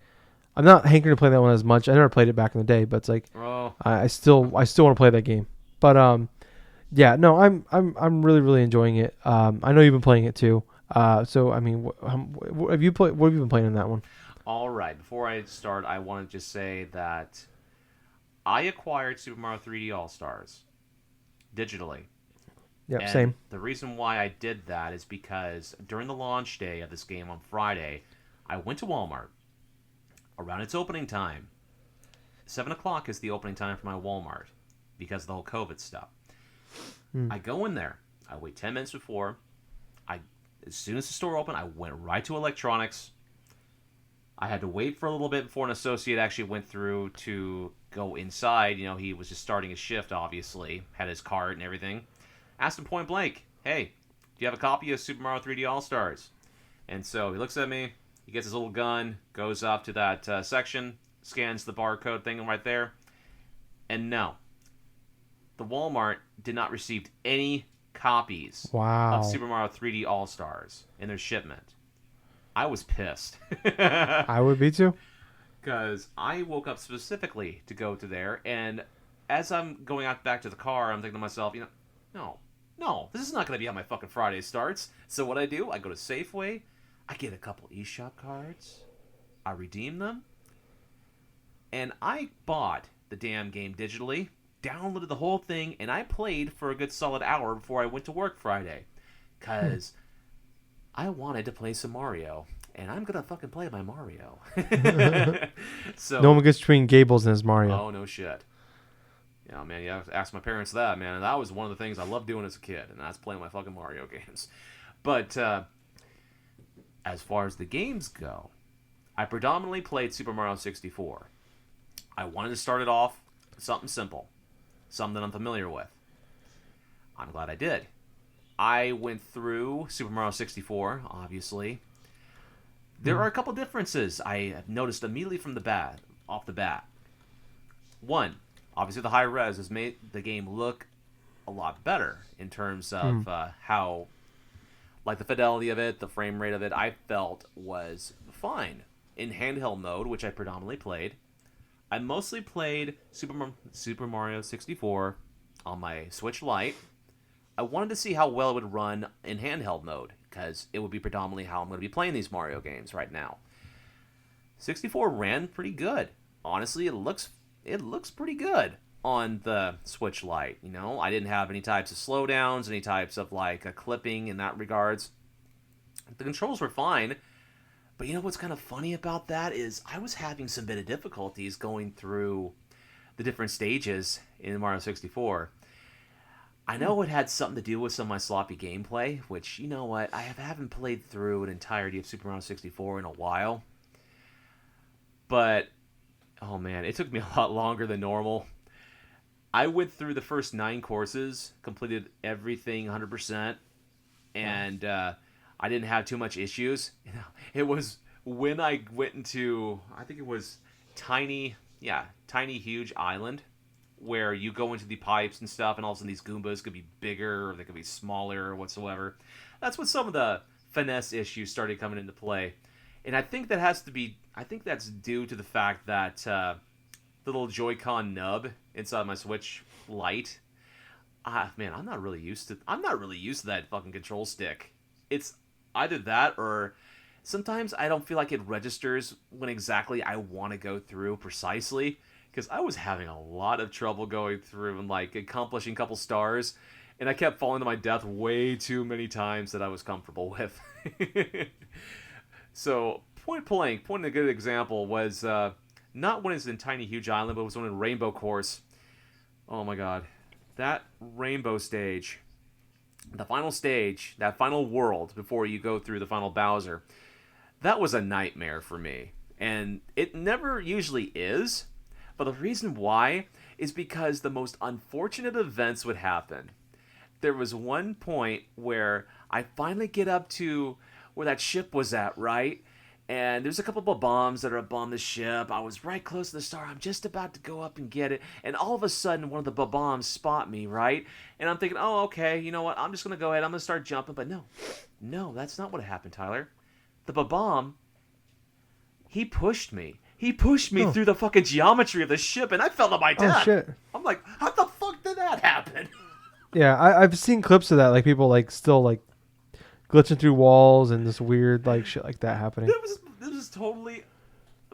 I'm not hankering to play that one as much. I never played it back in the day, but it's like Oh, I still want to play that game. But yeah, no, I'm really really enjoying it. I know you've been playing it too. So I mean, have you played? What have you been playing in that one? all right. Before I start, I want to just say that I acquired Super Mario 3D All Stars digitally. Yep, And same. the reason why I did that is because during the launch day of this game on Friday, I went to Walmart around its opening time. 7 o'clock is the opening time for my Walmart because of the whole COVID stuff. Hmm. I go in there. I wait 10 minutes before. I, as soon as the store opened, I went right to electronics. I had to wait for a little bit before an associate actually went through to go inside. He was just starting his shift, obviously, had his cart and everything. Asked him point blank, hey, do you have a copy of Super Mario 3D All Stars? And so he looks at me, he gets his little gun, goes up to that section, scans the barcode thing right there, and no, the Walmart did not receive any copies of Wow. Super Mario 3D All Stars in their shipment. I was pissed. I would be too. Because I woke up specifically to go to there, and as I'm going out back to the car, I'm thinking to myself, no, no, this is not going to be how my fucking Friday starts. So what I do, I go to Safeway, I get a couple eShop cards, I redeem them, and I bought the damn game digitally, downloaded the whole thing, and I played for a good solid hour before I went to work Friday. Hmm. Because I wanted to play some Mario, and I'm gonna fucking play my Mario. No So, one gets between Gables and his Mario. oh no shit. Man, you have to ask my parents that, man. And that was one of the things I loved doing as a kid, and that's playing my fucking Mario games. But as far as the games go, I predominantly played Super Mario 64. I wanted to start it off something simple, something that I'm familiar with. I'm glad I did. I went through Super Mario 64, obviously. There Hmm. are a couple differences I have noticed immediately from the bat, off the bat. One, obviously the high res has made the game look a lot better in terms Hmm. of how, like the fidelity of it, the frame rate of it, I felt was fine. In handheld mode, which I predominantly played, I mostly played Super Mario 64 on my Switch Lite. I wanted to see how well it would run in handheld mode, because it would be predominantly how I'm going to be playing these Mario games right now. 64 ran pretty good. Honestly, it looks pretty good on the Switch Lite. I didn't have any types of slowdowns, any types of like a clipping in that regards. The controls were fine, but what's kind of funny about that is I was having some bit of difficulties going through the different stages in Mario 64. I know it had something to do with some of my sloppy gameplay, which, you know what, I haven't played through an entirety of Super Mario 64 in a while. But, oh man, it took me a lot longer than normal. I went through the first 9 courses, completed everything 100%, Wow. and I didn't have too much issues. It was when I went into, I think it was Tiny Huge Island, where you go into the pipes and stuff, and all of a sudden these Goombas could be bigger or they could be smaller or whatsoever. That's when some of the finesse issues started coming into play, and I think that has to be. I think that's due to the fact that the little Joy-Con nub inside my Switch Lite. Man, I'm not really used to. I'm not really used to that fucking control stick. It's either that or sometimes I don't feel like it registers when exactly I want to go through precisely, because I was having a lot of trouble going through and like accomplishing a couple stars, and I kept falling to my death way too many times that I was comfortable with. So point a good example was not when it's in Tiny Huge Island, but it was when in Rainbow Course. Oh my god, that rainbow stage. the final stage, that final world before you go through the final Bowser, that was a nightmare for me. And it never usually is. But the reason why is because the most unfortunate events would happen. There was one point where I finally get up to where that ship was at, right? And there's a couple of bombs that are up on the ship. I was right close to the star. I'm just about to go up and get it. And all of a sudden, one of the bombs spot me, right? And I'm thinking, oh, okay, you know what? I'm just going to go ahead. I'm going to start jumping. But no, that's not what happened, Tyler. The bomb, he pushed me. He pushed me Oh. through the fucking geometry of the ship, and I fell to my Oh death. shit. I'm like, how the fuck did that happen? Yeah, I've seen clips of that, like people like still like glitching through walls and this weird like shit like that happening. This was totally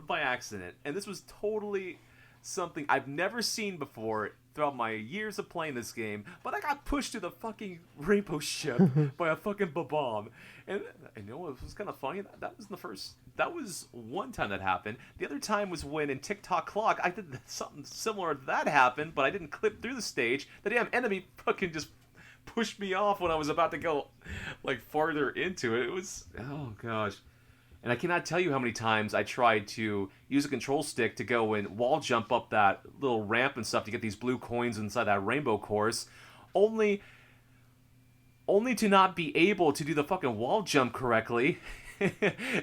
by accident, and this was totally something I've never seen before throughout my years of playing this game. But I got pushed to the fucking rainbow ship by a fucking bomb, and you know what was kind of funny? That was the first. That was one time that happened. The other time was when in TikTok Clock I did something similar to that happened, but I didn't clip through the stage. The damn enemy fucking just pushed me off when I was about to go like farther into it. It was, oh gosh. And I cannot tell you how many times I tried to use a control stick to go and wall jump up that little ramp and stuff to get these blue coins inside that rainbow course, only to not be able to do the fucking wall jump correctly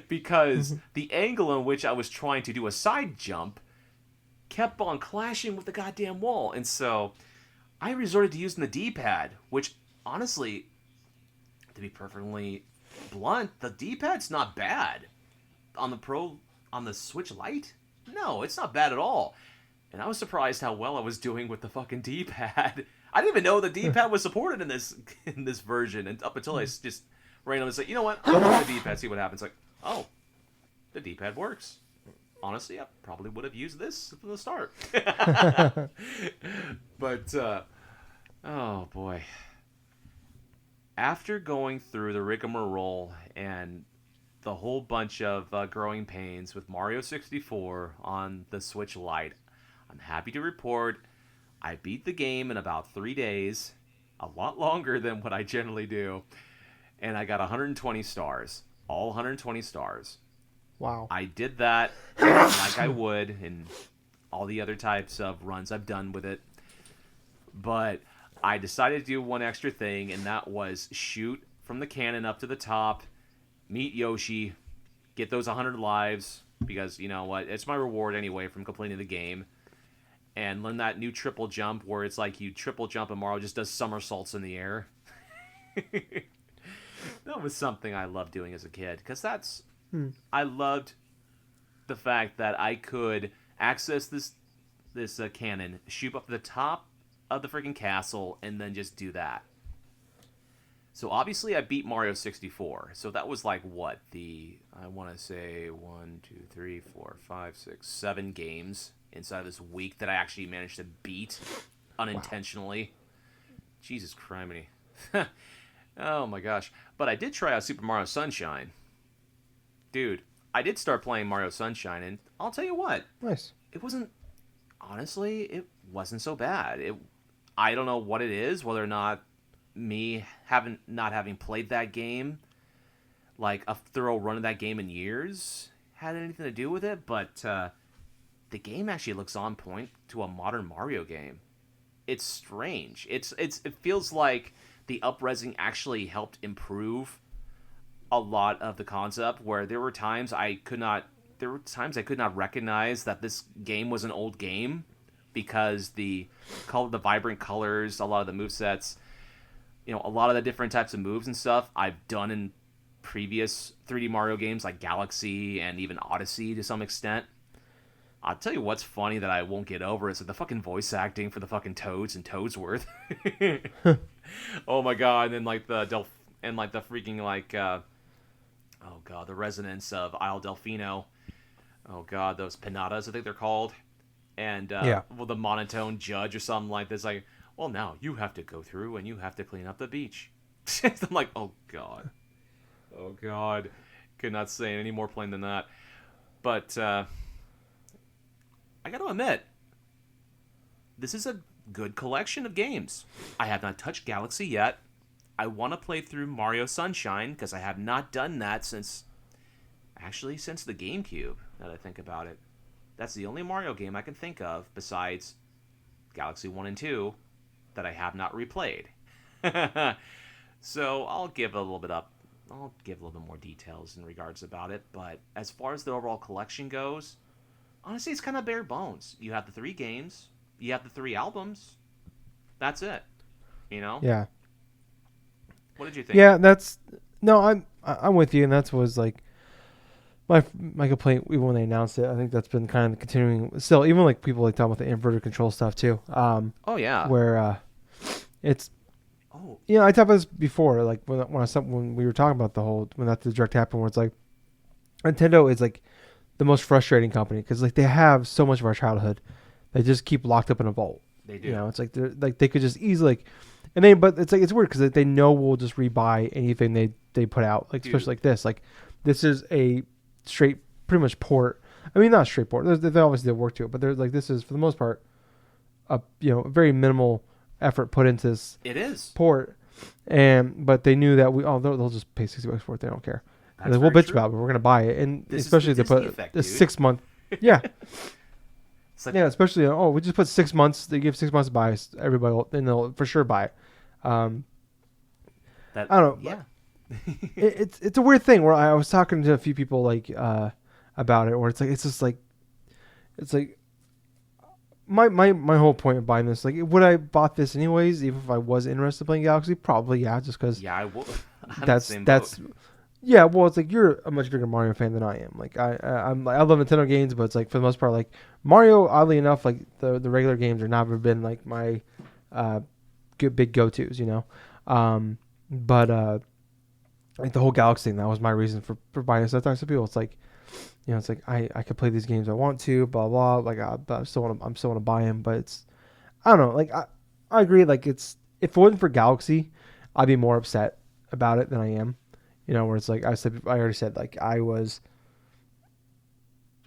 because the angle in which I was trying to do a side jump kept on clashing with the goddamn wall. And so I resorted to using the D-pad, which honestly, to be perfectly blunt, the D-pad's not bad. On the Switch Lite? No, it's not bad at all. And I was surprised how well I was doing with the fucking D-pad. I didn't even know the D-pad was supported in this version, and up until I just randomly said, you know what, I'll try the D-pad, see what happens. Like, oh, the D-pad works. Honestly, I probably would have used this from the start. But, oh boy. After going through the rigmarole and the whole bunch of growing pains with Mario 64 on the Switch Lite, I'm happy to report I beat the game in about 3 days, a lot longer than what I generally do, and I got 120 stars, all 120 stars. Wow. I did that like I would in all the other types of runs I've done with it, but I decided to do one extra thing, and that was shoot from the cannon up to the top, meet Yoshi, get those 100 lives, because, you know what, it's my reward anyway from completing the game, and learn that new triple jump where it's like you triple jump and Mario just does somersaults in the air. That was something I loved doing as a kid, because I loved the fact that I could access this cannon, shoot up to the top of the freaking castle, and then just do that. So obviously I beat Mario 64. So that was like what, I want to say 1, 2, 3, 4, 5, 6, 7 games inside of this week that I actually managed to beat unintentionally. Wow. Jesus criminy. Oh my gosh. But I did try out Super Mario Sunshine. Dude, I did start playing Mario Sunshine, and I'll tell you what. Nice. It wasn't so bad. I don't know what it is, whether or not me not having played that game, like a thorough run of that game in years, had anything to do with it, but the game actually looks on point to a modern Mario game. It's strange. It feels like the up-resing actually helped improve a lot of the concept, where there were times I could not recognize that this game was an old game, because the vibrant colors, a lot of the movesets, a lot of the different types of moves and stuff I've done in previous 3D Mario games like Galaxy and even Odyssey to some extent. I'll tell you what's funny that I won't get over is the fucking voice acting for the fucking Toads and Toadsworth. Oh my god, and then like the freaking like oh god, the resonance of Isle Delfino. Oh god, those pinatas, I think they're called. And well, the monotone judge or something like this, like, well, now you have to go through and you have to clean up the beach. I'm like, oh god, could not say any more plain than that. But I got to admit, this is a good collection of games. I have not touched Galaxy yet. I want to play through Mario Sunshine because I have not done that since the GameCube. Now that I think about it, that's the only Mario game I can think of besides Galaxy 1 and 2 that I have not replayed. So I'll give a little bit up. I'll give a little bit more details in regards about it. But as far as the overall collection goes, honestly, it's kind of bare bones. You have the 3 games, you have the 3 albums. That's it. You know. Yeah. What did you think? Yeah, that's no, I'm with you, and that was like my complaint even when they announced it. I think that's been kind of continuing still, even like people like talking about the inverted control stuff too. Oh yeah. Where it's Oh. you know, I talked about this before, like when we were talking about the whole when that the direct happened, where it's like Nintendo is like the most frustrating company because like they have so much of our childhood, they just keep locked up in a vault. They do. You know, it's like they're like they could just easily like, and they but it's like it's weird because they know we'll just rebuy anything they put out, like Dude. especially like this. Like this is a straight pretty much port. I mean, not straight port. They obviously did work to it, but they're like this is for the most part a very minimal effort put into this It is. port, and but they knew that they'll just pay $60 for it. They don't care. That's Like, we'll very bitch true. about it, but we're gonna buy it, and This is especially the if they put Disney effect, a dude. 6 month. Yeah, It's like, yeah. Especially we just put 6 months. They give 6 months to buy. Everybody will, and they'll for sure buy it. that, I don't know. Yeah. It's a weird thing where I was talking to a few people like about it, where it's like it's like my whole point of buying this, like, would I bought this anyways even if I was interested in playing Galaxy? Probably, yeah, just because Yeah, I will. I'm that's the same that's boat. yeah. Well, it's like you're a much bigger Mario fan than I am. Like I'm like I love Nintendo games, but it's like for the most part, like Mario, oddly enough, like the regular games are never been like my good big go tos, you know. But like the whole Galaxy thing, that was my reason for buying this. I talk to people, it's like, you know, it's like I could play these games I want to, blah blah. Like I still want to buy them, but it's I don't know. Like I agree. Like it's if it wasn't for Galaxy, I'd be more upset about it than I am. You know, where it's like I already said, like I was,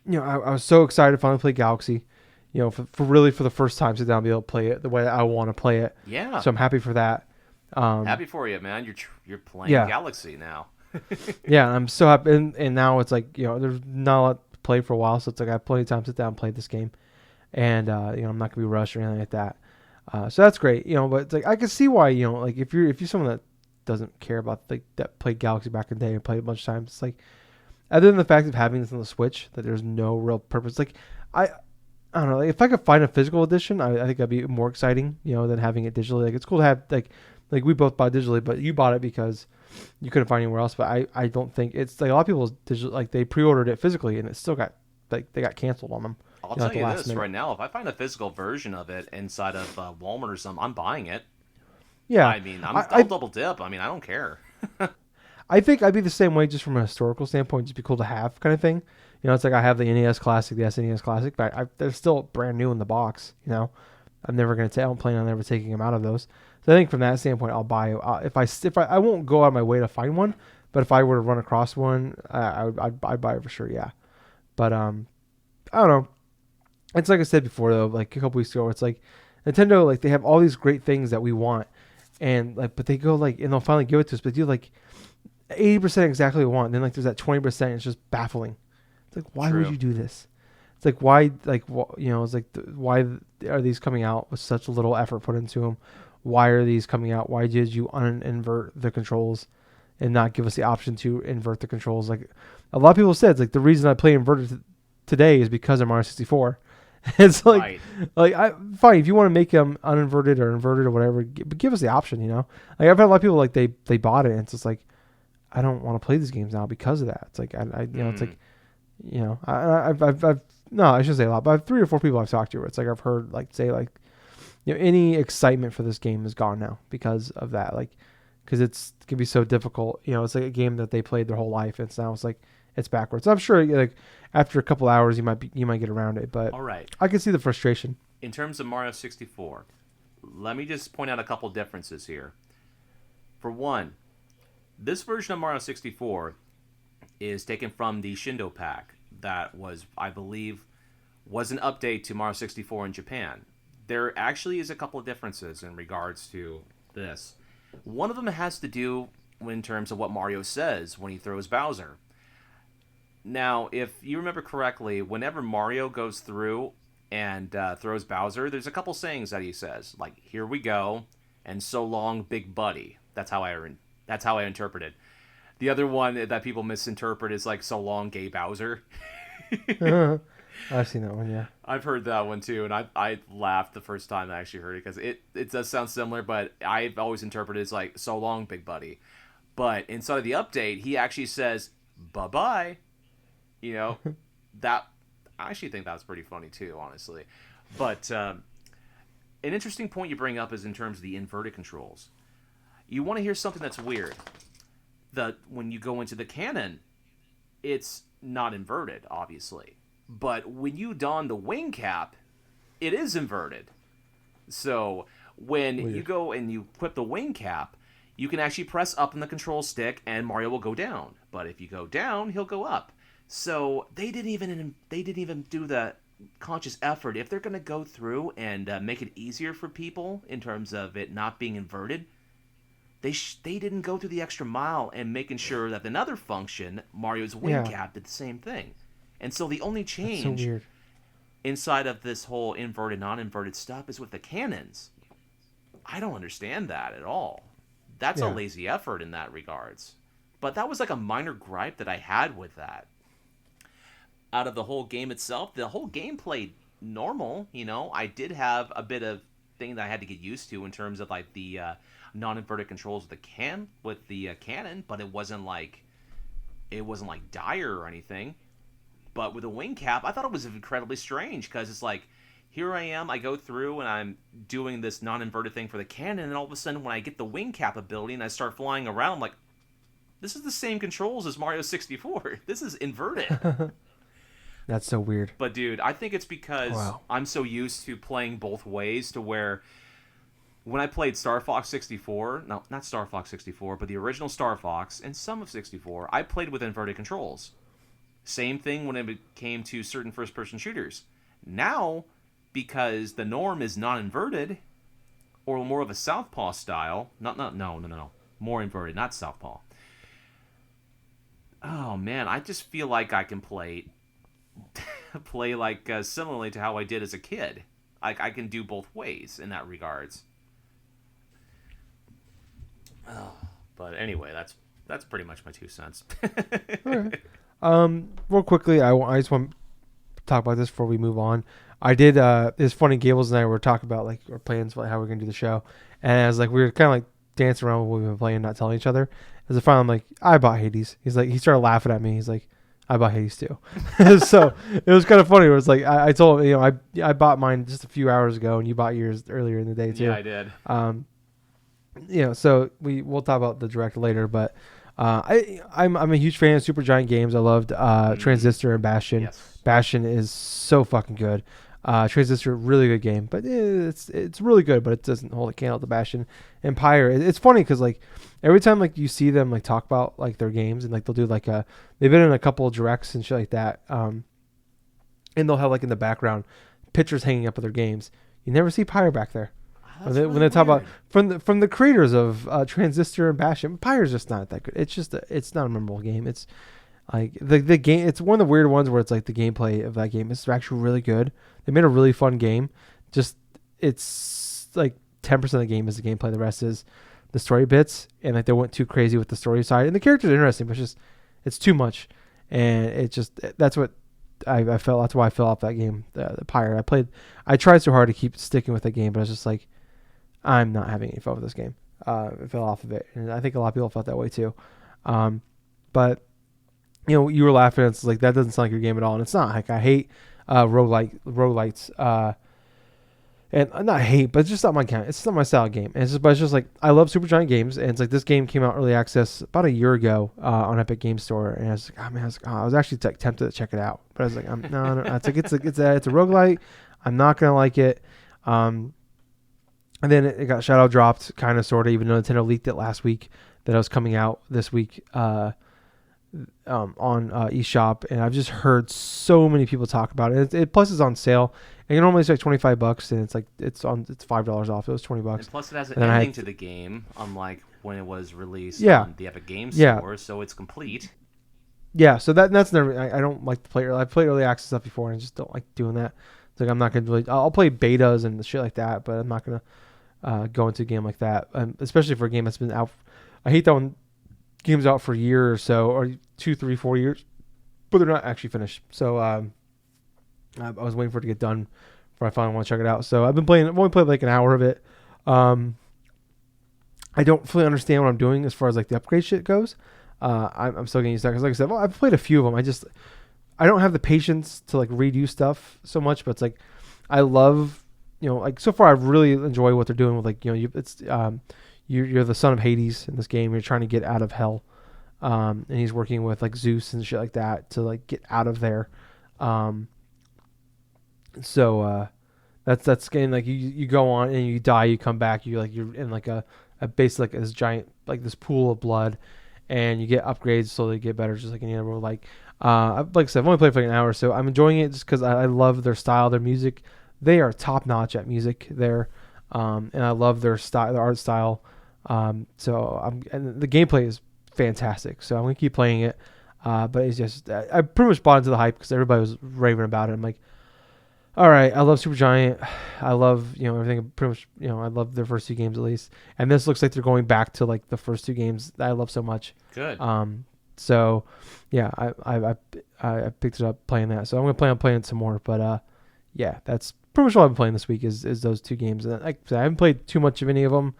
you know, I was so excited to finally play Galaxy. You know, for really for the first time, sit down and be able to play it the way I want to play it. Yeah. So I'm happy for that. Happy for you, man. You're playing Yeah. Galaxy now. Yeah, I'm so happy, and now it's like, you know, there's not a lot to play for a while, so it's like I have plenty of time to sit down and play this game, and you know, I'm not gonna be rushed or anything like that. So that's great, you know. But it's like I can see why, you know, like if you're someone that doesn't care about like that played Galaxy back in the day and played a bunch of times, it's like other than the fact of having this on the Switch, that there's no real purpose. Like I don't know, like if I could find a physical edition, I think that'd be more exciting, you know, than having it digitally. Like it's cool to have like we both bought digitally, but you bought it because you couldn't find it anywhere else. But I don't think it's like a lot of people digital, like they pre-ordered it physically and it still got like they got canceled on them. I'll You know, tell at the you last this minute. right now: if I find a physical version of it inside of Walmart or something, I'm buying it. Yeah, I mean, I'll double dip. I mean, I don't care. I think I'd be the same way just from a historical standpoint. Just be cool to have kind of thing. You know, it's like I have the NES Classic, the SNES Classic, but they're still brand new in the box. You know, I'm never gonna I don't plan on ever taking them out of those. So I think from that standpoint, I'll buy. If I won't go out of my way to find one, but if I were to run across one, I'd buy it for sure. Yeah, but I don't know. It's like I said before though, like a couple weeks ago, it's like Nintendo, like they have all these great things that we want, and like, but they go like, and they'll finally give it to us, but do like 80% exactly what we want. And then like there's that 20%, it's just baffling. It's like, why would True. you do this? It's like, why, like, you know, it's like, why are these coming out with such little effort put into them? Why are these coming out? Why did you uninvert the controls and not give us the option to invert the controls? Like a lot of people said, it's like the reason I play inverted today is because of Mario 64. It's like, Right. like fine if you want to make them uninverted or inverted or whatever, but give us the option. You know, like I've had a lot of people like they bought it and it's just like, I don't want to play these games now because of that. It's like I you know, it's like, you know, I've no, I shouldn't say a lot, but I have 3 or 4 people I've talked to where it's like I've heard like say like, you know, any excitement for this game is gone now because of that. Like, because it can be so difficult. You know, it's like a game that they played their whole life, and now it's like it's backwards. I'm sure like after a couple hours you might get around it, but All right. I can see the frustration. In terms of Mario 64, let me just point out a couple differences here. For one, this version of Mario 64 is taken from the Shindo pack that was, I believe, was an update to Mario 64 in Japan. There actually is a couple of differences in regards to this. One of them has to do in terms of what Mario says when he throws Bowser. Now, if you remember correctly, whenever Mario goes through and throws Bowser, there's a couple sayings that he says, like "Here we go" and "So long, big buddy." That's how I interpret it. The other one that people misinterpret is like "So long, gay Bowser." I've seen that one. Yeah. I've heard that one too, and I laughed the first time I actually heard it because it does sound similar, but I've always interpreted it as like "So long, big buddy." But inside of the update, he actually says "Bye bye." You know, that I actually think that's pretty funny too, honestly. But an interesting point you bring up is in terms of the inverted controls. You want to hear something that's weird. When you go into the canon, it's not inverted, obviously. But when you don the wing cap, it is inverted. So when Weird. you go and you equip the wing cap, you can actually press up on the control stick and Mario will go down. But if you go down, he'll go up. So they didn't even do the conscious effort. If they're going to go through and make it easier for people in terms of it not being inverted, they didn't go through the extra mile and making sure that another function, Mario's wing Yeah. cap, did the same thing. And so the only That's so change weird. inside of this whole inverted, non-inverted stuff is with the cannons. I don't understand that at all. That's a Yeah. lazy effort in that regards. But that was like a minor gripe that I had with that. Out of the whole game itself, the whole game played normal. I did have a bit of thing that I had to get used to in terms of like the non-inverted controls with the cannon, but it wasn't like dire or anything. But with a wing cap, I thought it was incredibly strange because it's like, here I am, I go through and I'm doing this non-inverted thing for the cannon, and all of a sudden when I get the wing cap ability and I start flying around, I'm like, this is the same controls as Mario 64. This is inverted. That's so weird. But dude, I think it's because Wow. I'm so used to playing both ways to where when I played Star Fox 64, no, not Star Fox 64, but the original Star Fox and some of 64, I played with inverted controls. Same thing when it came to certain first-person shooters. Now, because the norm is non-inverted, or more of a southpaw style, no, more inverted, not southpaw. Oh man, I just feel like I can play like similarly to how I did as a kid. I can do both ways in that regards. Oh, but anyway, that's pretty much my 2 cents. All right. Real quickly, I just want to talk about this before we move on. I did. It's funny. Gables and I were talking about like our plans for like, how we're gonna do the show, and I was like, we were kind of like dancing around with what we've been playing, not telling each other. As a final, I'm like, I bought Hades. He's like, he started laughing at me. He's like, I bought Hades too. So it was kind of funny. Where it's like I told him, I bought mine just a few hours ago, and you bought yours earlier in the day too. Yeah, I did. So we'll talk about the direct later, but I'm a huge fan of Supergiant games. I loved Transistor and Bastion. Yes. Bastion is so fucking good. Transistor, really good game, but it's really good, but it doesn't hold a candle to Bastion. Empire, it's funny because like every time like you see them like talk about like their games and like they'll do like they've been in a couple of directs and shit like that, and they'll have like in the background pictures hanging up of their games. You never see Pyre back there. When they talk about from the creators of Transistor and Bastion, Pyre's just not that good. It's not a memorable game. It's like the game. It's one of the weird ones where it's like the gameplay of that game is actually really good. They made a really fun game. Just it's like 10% of the game is the gameplay. The rest is the story bits, and like they went too crazy with the story side. And the characters are interesting, but it's too much, and that's what I felt. That's why I fell off that game. The Pyre. I tried so hard to keep sticking with the game, but I was just like, I'm not having any fun with this game. I fell off of it, and I think a lot of people felt that way too. But you were laughing. It's like that doesn't sound like your game at all, and it's not. Like I hate roguelites, and not hate, but it's just not my kind. It's not my style of game. And it's just like I love Supergiant games, and it's like this game came out early access about a year ago on Epic Game Store, and I was like, oh man, I was actually tempted to check it out, but I was like, no. It's like it's a roguelite. I'm not gonna like it. And then it got shadow dropped, kind of, sort of, even though Nintendo leaked it last week that it was coming out this week. on eShop, and I've just heard so many people talk about it. Plus it's on sale. And normally it's like $25, and it's $5 off. It was $20. And plus, it has an And then ending to the game, unlike when it was released yeah, on the Epic Games yeah, Store, so it's complete. yeah. So that's never. I don't like to play. I've played early access stuff before, and I just don't like doing that. It's like I'm not gonna really. I'll play betas and shit like that, but I'm not gonna go into a game like that, especially for a game that's been out. I hate that when games out for a year or so, or 2, 3, 4 years, but they're not actually finished. So I was waiting for it to get done before I finally want to check it out. So I've been playing. I've only played like an hour of it. I don't fully understand what I'm doing as far as like the upgrade shit goes. I'm still getting used to that because, like I said, well, I've played a few of them. I don't have the patience to like redo stuff so much, but it's like I love, like so far I really enjoy what they're doing with like you're the son of Hades in this game. You're trying to get out of hell, and he's working with like Zeus and shit like that to like get out of there. Um, so that's game like you go on and you die, you come back, you're in like a base like this giant like this pool of blood, and you get upgrades so they get better, just like any other world. Like I said, I've only played for like an hour, so I'm enjoying it just because I love their style, their music. They are top notch at music there, and I love their style, their art style. And the gameplay is fantastic, so I'm gonna keep playing it. But it's just I pretty much bought into the hype because everybody was raving about it. I'm like, all right, I love Supergiant. I love everything. Pretty much, I love their first two games at least, and this looks like they're going back to like the first two games that I love so much. Good. So yeah, I picked it up playing that. So I'm gonna plan on playing some more. But yeah, that's pretty much all I've been playing this week is those two games. And like I said, I haven't played too much of any of them,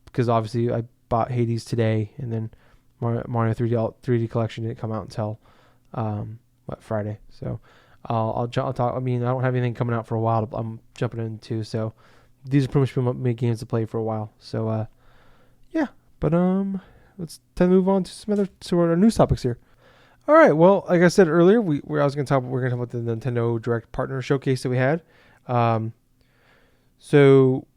because obviously I bought Hades today, and then Mario 3D Collection didn't come out until Friday. So. I'll talk. I mean, I don't have anything coming out for a while. I'm jumping into, so these are pretty much my games to play for a while. So yeah. But let's move on to our news topics here. All right. Well, like I said earlier, we're gonna talk about the Nintendo Direct Partner Showcase that we had. So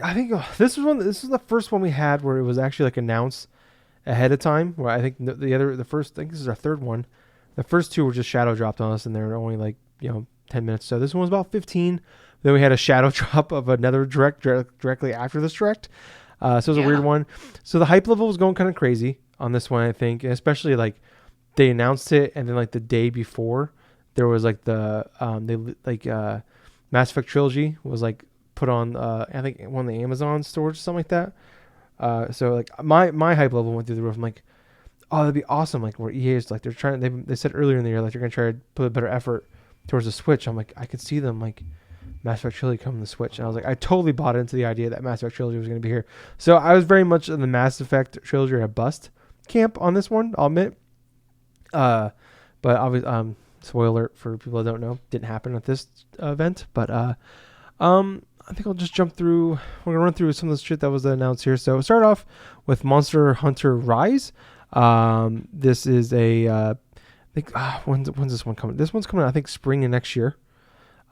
I think this was the first one we had where it was actually like announced ahead of time. Where I think the first, I think this is our third one. The first two were just shadow dropped on us, and they were only like 10 minutes. So this one was about 15. Then we had a shadow drop of another direct directly after this direct. So it was a weird one. So the hype level was going kind of crazy on this one, I think, and especially like they announced it, and then like the day before there was like the Mass Effect Trilogy was like put on I think one of the Amazon stores or something like that. So like my hype level went through the roof. I'm like, oh, that'd be awesome. Like where EA is like they're trying. They said earlier in the year like they're gonna try to put a better effort towards the Switch. I'm like, I could see them like Mass Effect Trilogy coming to the Switch, and I was like, I totally bought into the idea that Mass Effect Trilogy was gonna be here. So I was very much in the Mass Effect Trilogy a bust camp on this one. I'll admit. But obviously, spoiler alert for people that don't know, didn't happen at this event. But I think I'll just jump through. We're gonna run through some of the shit that was announced here. So start off with Monster Hunter Rise. This is I think when's this one coming? This one's coming out, I think, spring of next year.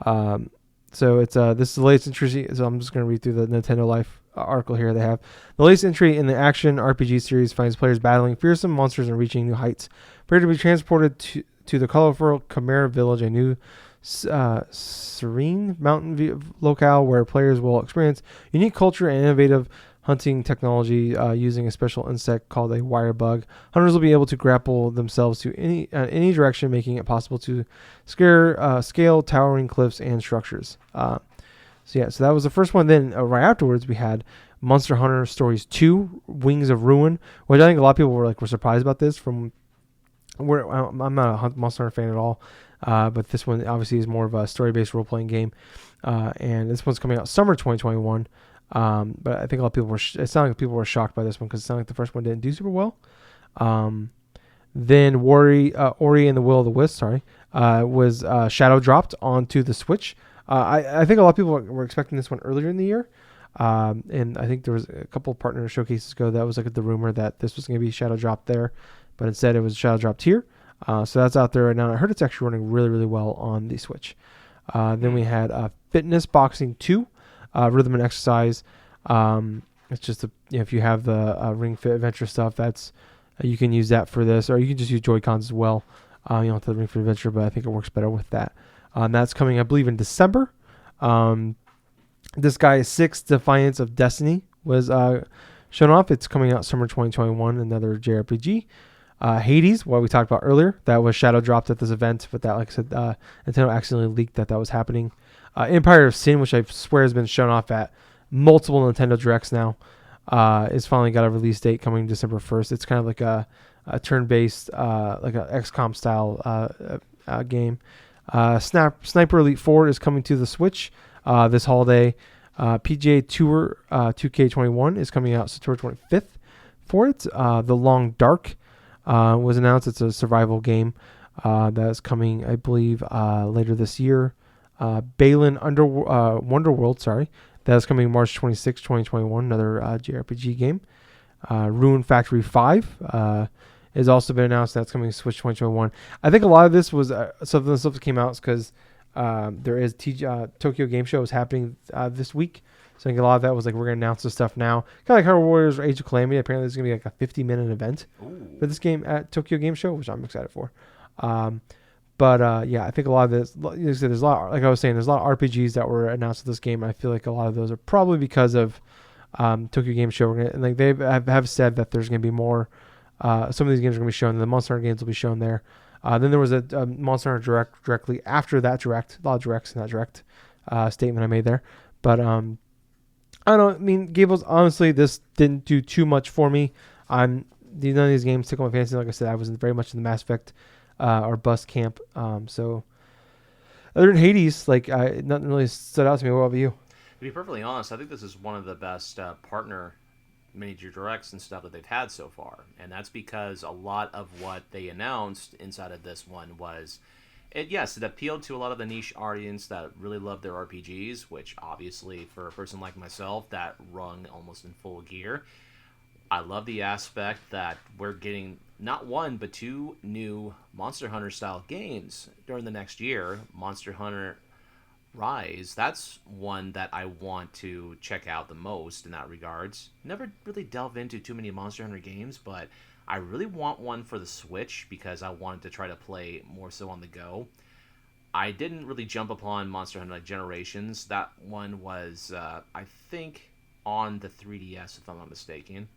So it's this is the latest entry. So I'm just gonna read through the Nintendo Life article here. They have the latest entry in the action RPG series finds players battling fearsome monsters and reaching new heights. Prepare to be transported to the colorful Chimera Village, a new serene mountain locale where players will experience unique culture and innovative hunting technology using a special insect called a wire bug. Hunters will be able to grapple themselves to any direction, making it possible to scale towering cliffs and structures. So that was the first one. Then right afterwards, we had Monster Hunter Stories 2: Wings of Ruin, which I think a lot of people were surprised about this. I'm not a Monster Hunter fan at all, but this one obviously is more of a story-based role-playing game, and this one's coming out summer 2021. But I think a lot of people it sounded like people were shocked by this one because it sounded like the first one didn't do super well. Then Ori and the Will of the Wisp, was shadow dropped onto the Switch. I think a lot of people were expecting this one earlier in the year. And I think there was a couple of partner showcases ago that was like the rumor that this was going to be shadow dropped there, but instead it was shadow dropped here. So that's out there right now. I heard it's actually running really, really well on the Switch. Then we had Fitness Boxing 2. Rhythm and exercise. It's just if you have the Ring Fit Adventure stuff, that's You can use that for this, or you can just use Joy-Cons as well. You don't have to Ring Fit Adventure, but I think it works better with that. That's coming, I believe, in December. Disgaea 6 Defiance of Destiny was shown off. It's coming out summer 2021, another JRPG. Hades, what we talked about earlier, that was shadow dropped at this event, but that, like I said, Nintendo accidentally leaked that was happening. Empire of Sin, which I swear has been shown off at multiple Nintendo Directs now, is finally got a release date coming December 1st. It's kind of like a turn-based, like a XCOM style game. Sniper Elite 4 is coming to the Switch this holiday. PGA Tour 2K21 is coming out September 25th for it. The Long Dark was announced. It's a survival game that is coming, I believe, later this year. Balan Wonderworld, sorry, that is coming March 26, 2021, another JRPG game. Rune Factory 5 has also been announced. That's coming to Switch 2021. I think a lot of this was some of the stuff that came out because there is Tokyo Game Show is happening this week. So I think a lot of that was like, we're going to announce this stuff now. Kind of like Hyrule Warriors or Age of Calamity. Apparently there's going to be like a 50-minute event for this game at Tokyo Game Show, which I'm excited for. But yeah, I think a lot of this, there's a lot, like I was saying, there's a lot of RPGs that were announced with this game. I feel like a lot of those are probably because of Tokyo Game Show. And like they have said that there's going to be more. Some of these games are going to be shown. The Monster Hunter games will be shown there. Then there was a Monster Hunter Direct directly after that Direct. A lot of Directs in that Direct statement I made there. But I don't know. I mean, Gables, honestly, this didn't do too much for me. None of these games took my fancy. Like I said, I wasn't very much in the Mass Effect or Bust camp. So other than Hades, like nothing really stood out to me. What about you? To be perfectly honest, I think this is one of the best partner miniature directs and stuff that they've had so far, and that's because a lot of what they announced inside of this one was, it appealed to a lot of the niche audience that really love their RPGs, which obviously for a person like myself that rung almost in full gear. I love the aspect that we're getting not one but two new Monster Hunter style games during the next year. Monster Hunter Rise, that's one that I want to check out the most in that regards. Never really delve into too many Monster Hunter games, but I really want one for the Switch because I wanted to try to play more so on the go. I didn't really jump upon Monster Hunter like Generations. That one was, I think, on the 3DS, if I'm not mistaken.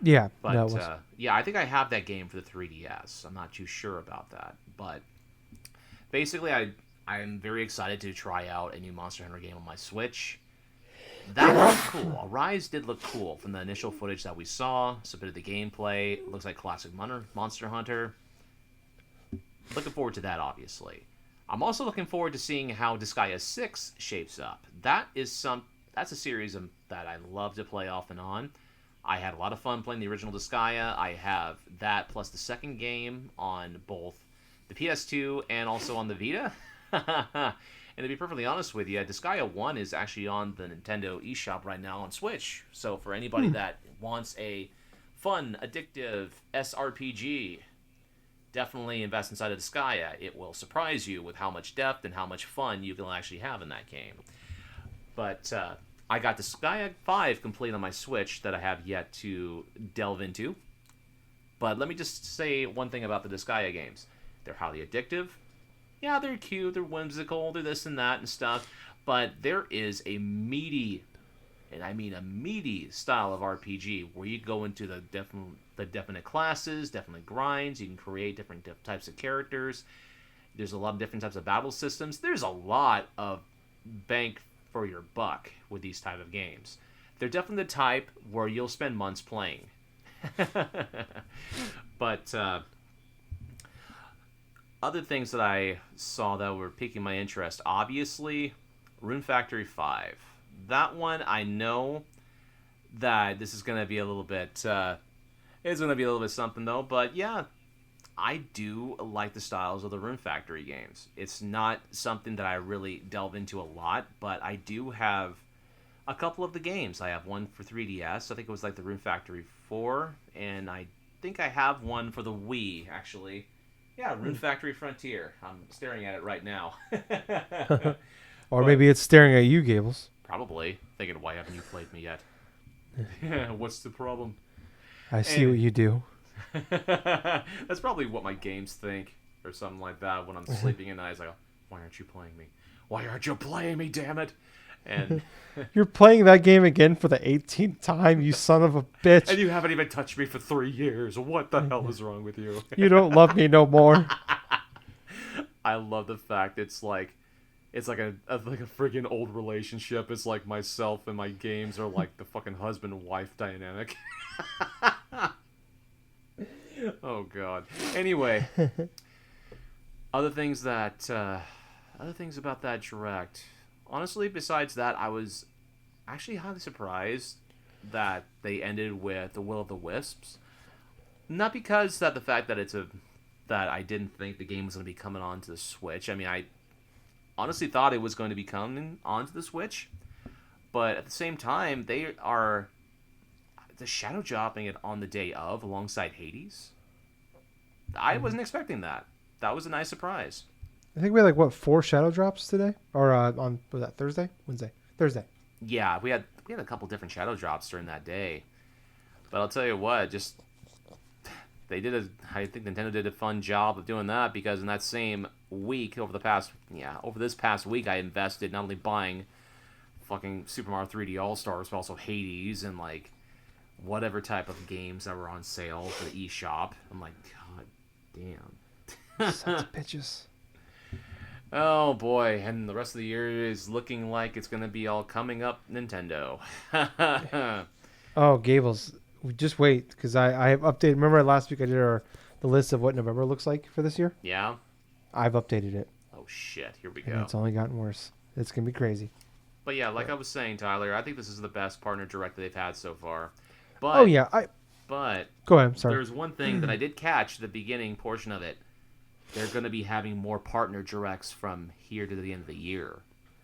Yeah, But that was. yeah, I think I have that game for the 3DS. I'm not too sure about that, but basically, I'm very excited to try out a new Monster Hunter game on my Switch. That looked cool. Arise did look cool from the initial footage that we saw. So a bit of the gameplay. It looks like classic Monster Hunter. Looking forward to that, obviously. I'm also looking forward to seeing how Disgaea 6 shapes up. That's a series that I love to play off and on. I had a lot of fun playing the original Disgaea. I have that plus the second game on both the PS2 and also on the Vita. And to be perfectly honest with you, Disgaea 1 is actually on the Nintendo eShop right now on Switch. So for anybody that wants a fun, addictive SRPG, definitely invest inside of Disgaea. It will surprise you with how much depth and how much fun you can actually have in that game. But I got Disgaea 5 complete on my Switch that I have yet to delve into. But let me just say one thing about the Disgaea games. They're highly addictive. Yeah, they're cute, they're whimsical, they're this and that and stuff, but there is a meaty, and I mean a meaty style of RPG where you go into the definite classes, definite grinds, you can create different types of characters, there's a lot of different types of battle systems, there's a lot of bank for your buck with these type of games. They're definitely the type where you'll spend months playing. But, other things that I saw that were piquing my interest, obviously, Rune Factory 5. That one, I know that this is going to be a little bit, it's going to be a little bit something though, but yeah, I do like the styles of the Rune Factory games. It's not something that I really delve into a lot, but I do have a couple of the games. I have one for 3DS, I think it was like the Rune Factory 4, and I think I have one for the Wii, actually. Yeah, Rune Factory Frontier. I'm staring at it right now. Or maybe it's staring at you, Gables. Probably. Thinking, why haven't you played me yet? What's the problem? I see what you do. That's probably what my games think, or something like that. When I'm sleeping at night, it's like, why aren't you playing me? Why aren't you playing me? Damn it! And You're playing that game again for the 18th time, you son of a bitch. and you haven't even touched me for 3 years. What the hell is wrong with you? You don't love me no more. I love the fact it's like a freaking old relationship. It's like myself and my games are like the fucking husband and wife dynamic. Oh god. Anyway, other things about that direct. Honestly, besides that, I was actually highly surprised that they ended with the Will of the Wisps. Not because that the fact that that I didn't think the game was going to be coming onto the Switch. I mean, I honestly thought it was going to be coming onto the Switch, but at the same time, they are the shadow dropping it on the day of alongside Hades. I wasn't expecting that. That was a nice surprise. I think we had 4 shadow drops today, or was that Thursday, Wednesday, Thursday. Yeah, we had a couple different shadow drops during that day, but I'll tell you what, just I think Nintendo did a fun job of doing that, because in that same week, over this past week, I invested not only buying fucking Super Mario 3D All Stars, but also Hades and whatever type of games that were on sale for the eShop. I'm like, god damn. Sons of bitches. Oh boy, and the rest of the year is looking like it's gonna be all coming up Nintendo. Oh, Gables, just wait, because I have updated. Remember last week I did the list of what November looks like for this year? Yeah? I've updated it. Oh shit, here we And go. it's only gotten worse. It's going to be crazy. But yeah, like I was saying, Tyler, I think this is the best partner direct that they've had so far. But, Oh, yeah. But Go ahead. Sorry. there's one thing that I did catch the beginning portion of it. They're going to be having more partner directs from here to the end of the year.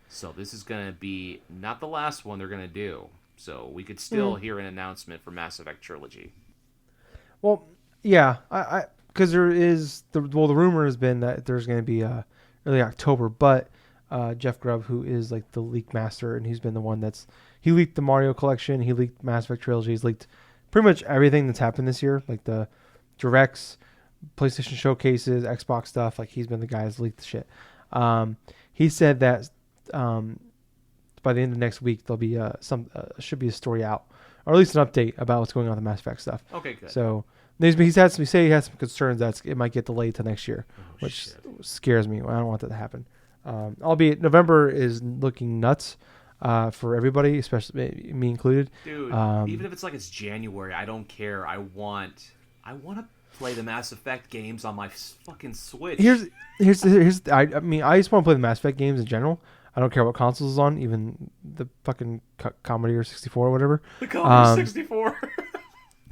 So this is going to be not the last one they're going to do. So we could still hear an announcement for Mass Effect Trilogy. Well, yeah. Because there is... the rumor has been that there's going to be early October, but Jeff Grubb, who is the leak master, and he's been the one he leaked the Mario collection, he leaked Mass Effect Trilogy, he's leaked pretty much everything that's happened this year, like the directs, PlayStation showcases, Xbox stuff. He's been the guy that's leaked the shit. He said that by the end of next week there'll be should be a story out, or at least an update about what's going on with the Mass Effect stuff. Okay, good. So he has some concerns that it might get delayed to next year, which shit. scares me. I don't want that to happen. Albeit November is looking nuts for everybody, especially me included. Dude, even if it's January, I don't care. I want to play the Mass Effect games on my fucking Switch. I mean, I just want to play the Mass Effect games in general. I don't care what consoles is on, even the fucking Commodore 64 or whatever. The Commodore 64.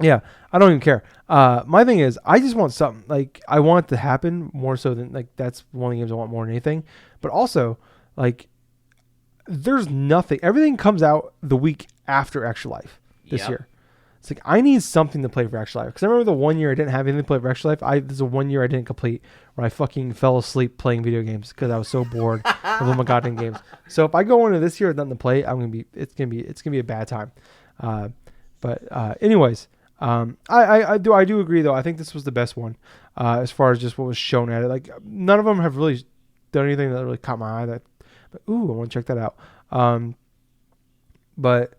Yeah, I don't even care. My thing is, I just want something I want it to happen more so than that's one of the games I want more than anything. But also, there's nothing. Everything comes out the week after Extra Life this year. It's I need something to play for Extra Life, because I remember the one year I didn't have anything to play for Extra Life. There's a 1 year I didn't complete where I fucking fell asleep playing video games because I was so bored of all my goddamn games. So if I go into this year with nothing to play, it's gonna be a bad time. Anyways, I do agree though. I think this was the best one as far as just what was shown at it. None of them have really done anything that really caught my eye. I want to check that out. But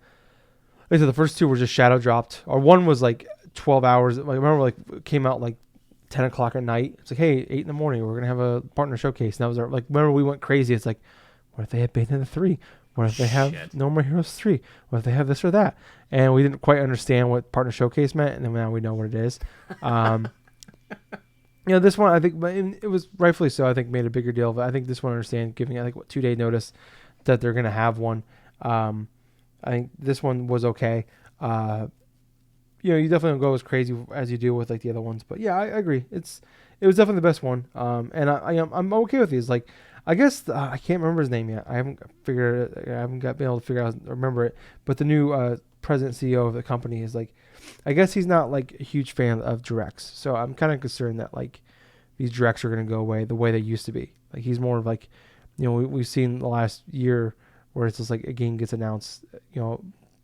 like I said, the first two were just shadow dropped, or one was 12 hours. I remember it came out 10 o'clock at night. It's hey, 8 in the morning, we're gonna have a partner showcase. And that was remember we went crazy. It's what if they have Bayonetta 3? What if they have No More Heroes 3? What if they have this or that? And we didn't quite understand what partner showcase meant, and then now we know what it is. This one I think it was rightfully so. I think made a bigger deal, but I think this one understand giving 2-day notice that they're gonna have one. I think this one was okay. You definitely don't go as crazy as you do with the other ones, but yeah, I agree. It was definitely the best one. And I'm okay with these. I guess I can't remember his name yet. I haven't been able to figure out remember it. But the new president CEO of the company is I guess he's not a huge fan of directs. So I'm kind of concerned that these directs are going to go away the way they used to be. He's more of we've seen the last year where it's just a game gets announced,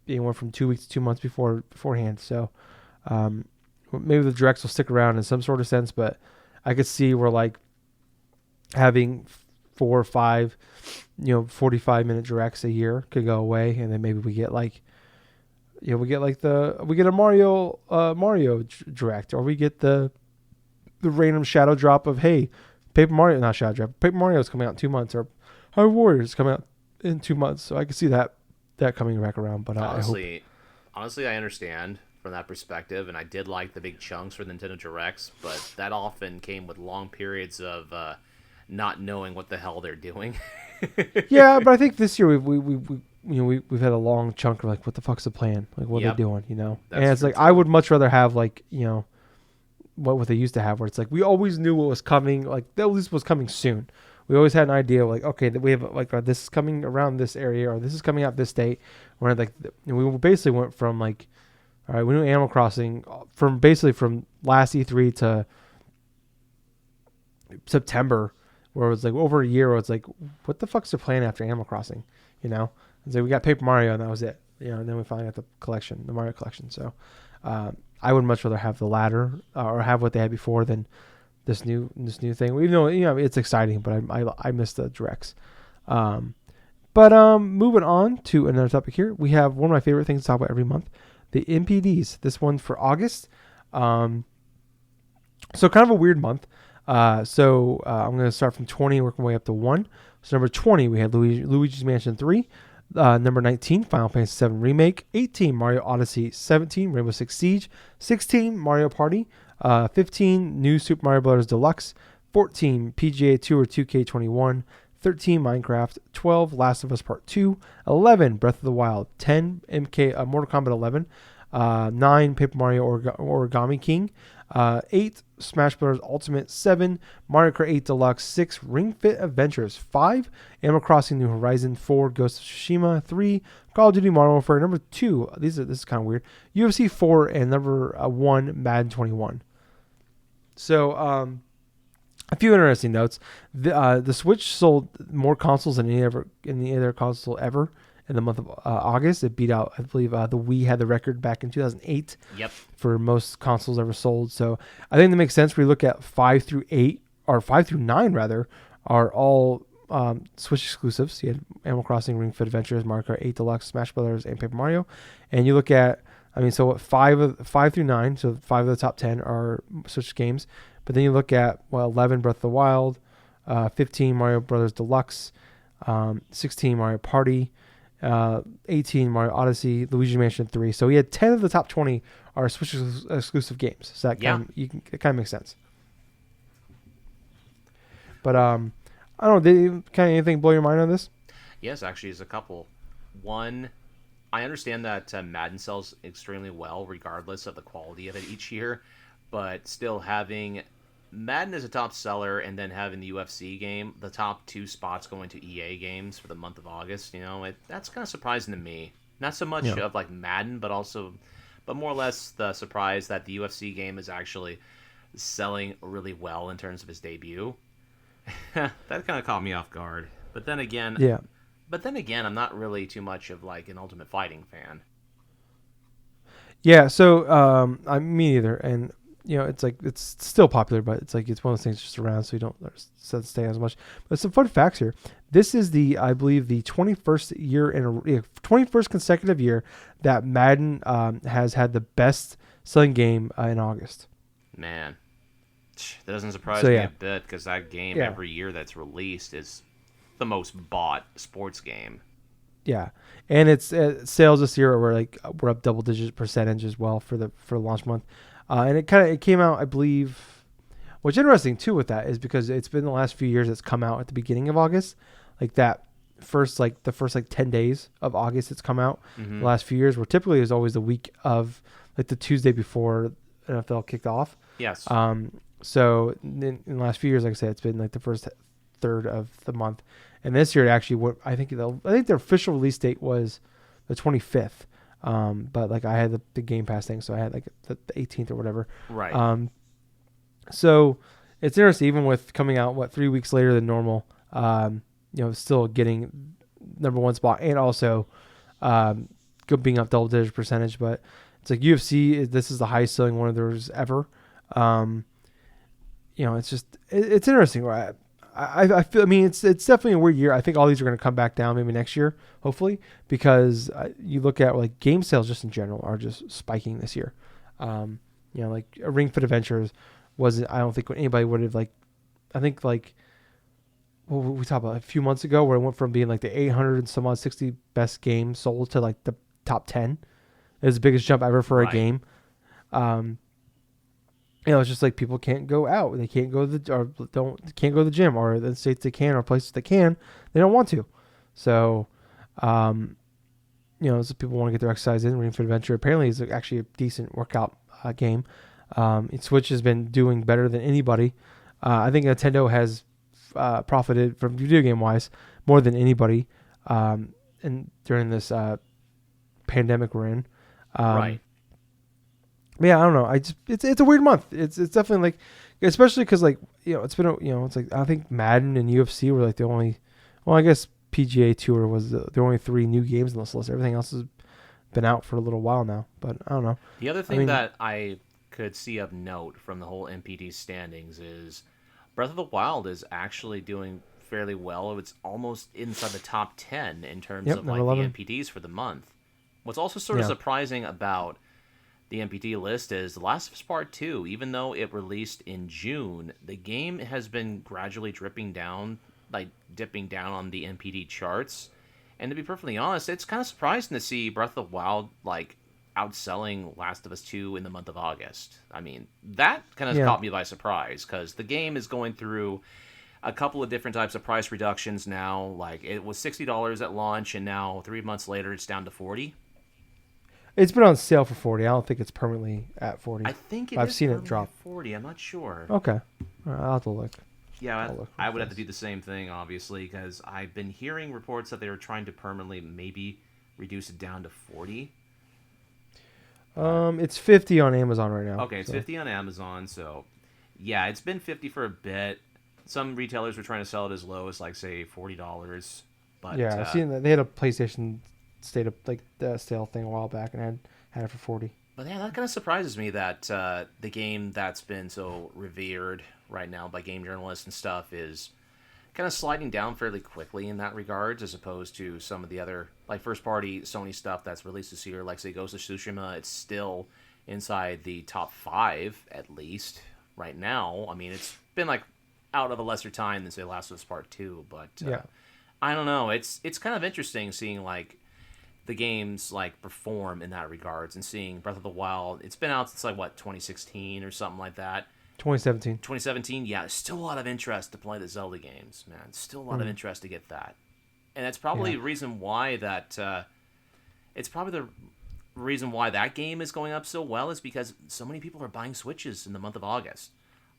anywhere from 2 weeks to 2 months beforehand. So maybe the directs will stick around in some sort of sense, but I could see where like having 4 or 5, 45-minute directs a year could go away, and then maybe we get like, we get a Mario direct, or we get the random shadow drop of, hey, Paper Mario, not shadow drop, Paper Mario is coming out in 2 months, or Hyrule Warriors is coming out in 2 months. So I can see that coming back around. But honestly, I understand from that perspective, and I did like the big chunks for Nintendo Directs, but that often came with long periods of not knowing what the hell they're doing. Yeah, but I think this year we've had a long chunk of like, what the fuck's the plan? Like, what are they doing? And it's like, I would much rather have like, what they used to have, where it's like we always knew what was coming, like at least was coming soon. We always had an idea of like, okay, that we have like, this is coming around this area, or this is coming out this date. Where like we basically went from like, all right, we knew Animal Crossing from last E3 to September, where it was like over a year. Where it's like, what the fuck's the plan after Animal Crossing? It's like we got Paper Mario and that was it. And then we finally got the Mario collection. So I would much rather have the latter, or have what they had before, than this new thing. Even though it's exciting, but I miss the directs. But moving on to another topic here, we have one of my favorite things to talk about every month, the MPDs. This one for August. So kind of a weird month. I'm going to start from 20, working my way up to 1. So number 20, we had Luigi's Mansion 3. Number 19, Final Fantasy VII Remake. 18, Mario Odyssey. 17, Rainbow Six Siege. 16, Mario Party. 15, New Super Mario Bros. Deluxe. 14, PGA Tour 2K21. 13, Minecraft. 12, Last of Us Part 2. 11, Breath of the Wild. 10, Mortal Kombat 11. 9, Paper Mario Origami King. 8, Smash Bros. Ultimate. 7, Mario Kart 8 Deluxe. 6, Ring Fit Adventures. 5, Animal Crossing New Horizon. 4, Ghost of Tsushima. 3, Call of Duty Modern Warfare. Number 2, this is kind of weird, UFC 4, and number 1, Madden 21. So a few interesting notes. The Switch sold more consoles than any other console ever in the month of August. It beat out, I believe, the Wii had the record back in 2008. Yep. For most consoles ever sold. So I think that makes sense. We look at 5 through 8, or 5 through 9 rather, are all Switch exclusives. You had Animal Crossing, Ring Fit Adventures, Mario Kart 8 Deluxe, Smash Brothers, and Paper Mario. And you look at, so 5 through 9, so 5 of the top 10 are Switch games. But then you look at 11, Breath of the Wild, 15, Mario Brothers Deluxe, 16, Mario Party, 18, Mario Odyssey, Luigi's Mansion 3. So we had 10 of the top 20 are Switch exclusive games. So that it kind of makes sense. But I don't know, did anything blow your mind on this? Yes, actually, there's a couple. One, I understand that Madden sells extremely well regardless of the quality of it each year, but still having Madden as a top seller and then having the UFC game, the top 2 spots going to EA games for the month of August, that's kind of surprising to me. Not so much of like Madden, but more or less the surprise that the UFC game is actually selling really well in terms of its debut. That kind of caught me off guard. But then again, I'm not really too much of like an Ultimate Fighting fan. Yeah, so me neither. And it's like, it's still popular, but it's like, it's one of those things just around, so you don't stay as much. But some fun facts here. This is I believe the 21st consecutive year that Madden has had the best selling game in August. Man, that doesn't surprise me a bit, because that game every year that's released is the most bought sports game. Yeah, and it's sales this year we're up double-digit percentage as well for launch month. And it came out, I believe. What's interesting too with that is because it's been the last few years it's come out at the beginning of August, like that the first 10 days of August it's come out. Mm-hmm. The last few years, where typically it was always the week of like the Tuesday before NFL kicked off. Yes. So in the last few years, like I said, it's been like the first third of the month, and this year it actually went. I think their official release date was the 25th. But like I had the Game Pass thing, so I had like the 18th or whatever. Right. So it's interesting, even with coming out 3 weeks later than normal, still getting number 1 spot, and also being up double digit percentage. But It's like UFC. This is the highest selling one of theirs ever. It's just it's interesting. Right? I feel. I mean, it's definitely a weird year. I think all these are going to come back down maybe next year, hopefully, because you look at like game sales just in general are just spiking this year. Like a Ring Fit Adventures wasn't. I don't think anybody would have like. I think like. What we talked about a few months ago, where it went from being like the 800 and some odd 60 best games sold to like the top 10. It was the biggest jump ever for a game. It's just like people can't go out. They can't go to can't go to the gym, or the states they can, or places they can, they don't want to. So, so people want to get their exercise in. Ring Fit Adventure apparently is actually a decent workout game. Switch has been doing better than anybody. I think Nintendo has profited from video game wise more than anybody, and during this pandemic we're in. Right. Yeah, I don't know. It's a weird month. It's definitely like, especially because like it's been it's like I think Madden and UFC were like the only, well I guess PGA Tour was the only 3 new games on this list. Everything else has been out for a little while now. But I don't know. The other thing that I could see of note from the whole NPD standings is Breath of the Wild is actually doing fairly well. It's almost inside the top 10 in terms of like 11. the NPDs for the month. What's also sort of surprising about the NPD list is The Last of Us Part 2, even though it released in June, the game has been gradually dipping down on the NPD charts. And to be perfectly honest, it's kind of surprising to see Breath of the Wild like outselling Last of Us 2 in the month of August. I mean, that kind of caught me by surprise, because the game is going through a couple of different types of price reductions now. Like, it was $60 at launch, and now 3 months later it's down to $40. It's been on sale for $40. I don't think it's permanently at $40. I think I've seen it drop. $40. I'm not sure. Okay. All right, I'll have to look. Yeah, I would have to do the same thing, obviously, because I've been hearing reports that they were trying to permanently maybe reduce it down to $40. It's $50 on Amazon right now. Okay, it's $50 on Amazon, so yeah, it's been $50 for a bit. Some retailers were trying to sell it as low as like say $40, but yeah, I've seen that they had a PlayStation state of like the sale thing a while back and had it for $40. But yeah, that kind of surprises me that the game that's been so revered right now by game journalists and stuff is kind of sliding down fairly quickly in that regards, as opposed to some of the other like first-party Sony stuff that's released this year, like say Ghost of Tsushima. It's still inside the top 5 at least right now. I mean, it's been like out of a lesser time than say Last of Us Part 2, but I don't know. It's kind of interesting seeing like the games like perform in that regards, and seeing Breath of the Wild. It's been out since like 2016 or something like that. 2017. Yeah, there's still a lot of interest to play the Zelda games, man. Still a lot of interest to get that, and that's probably the reason why that. It's probably the reason why that game is going up so well, is because so many people are buying Switches in the month of August.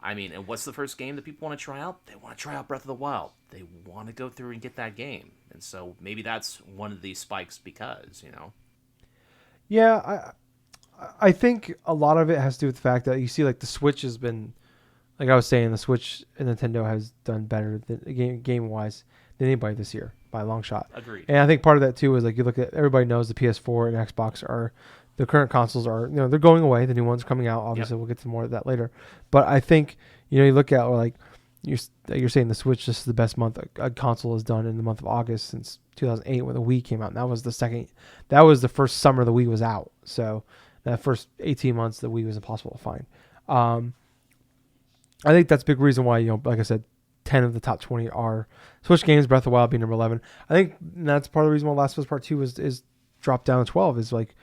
I mean, and what's the first game that people want to try out? They want to try out Breath of the Wild. They want to go through and get that game. And so maybe that's one of these spikes because, Yeah, I think a lot of it has to do with the fact that you see like the Switch has been, like I was saying, the Switch and Nintendo has done better than game-wise than anybody this year by a long shot. Agreed. And I think part of that too is like you look at, everybody knows the PS4 and Xbox are, the current consoles are, they're going away. The new ones coming out. Obviously, we'll get to more of that later. But I think, you look at like you're saying the Switch, this is the best month a console has done in the month of August since 2008 when the Wii came out. And that was the first summer the Wii was out. So that first 18 months the Wii was impossible to find. I think that's a big reason why, like I said, 10 of the top 20 are Switch games, Breath of the Wild being number 11. I think that's part of the reason why Last of Us Part 2 is dropped down to 12 is like,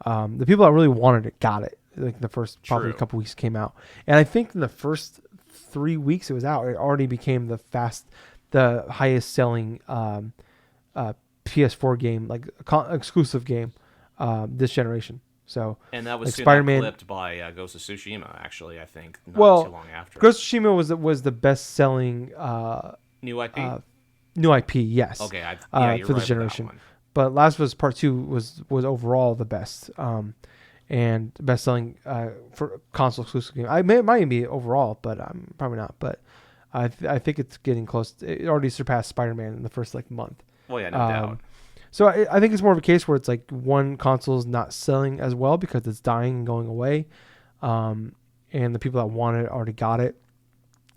the people that really wanted it got it. Like the first probably a couple weeks came out, and I think in the first 3 weeks it was out, it already became the highest selling PS4 game, like exclusive game, this generation. So and that was like soon Spider-Man clipped by Ghost of Tsushima. Actually, I think not too long after. Ghost of Tsushima was the best selling new IP. New IP, yes. Okay, you're for this right generation. With that one. But Last of Us Part 2 was overall the best, and best selling for console exclusive game. It might even be overall, but probably not. But I think it's getting close. It already surpassed Spider-Man in the first month. Well, yeah, no doubt. So I think it's more of a case where it's like one console is not selling as well because it's dying and going away, and the people that want it already got it.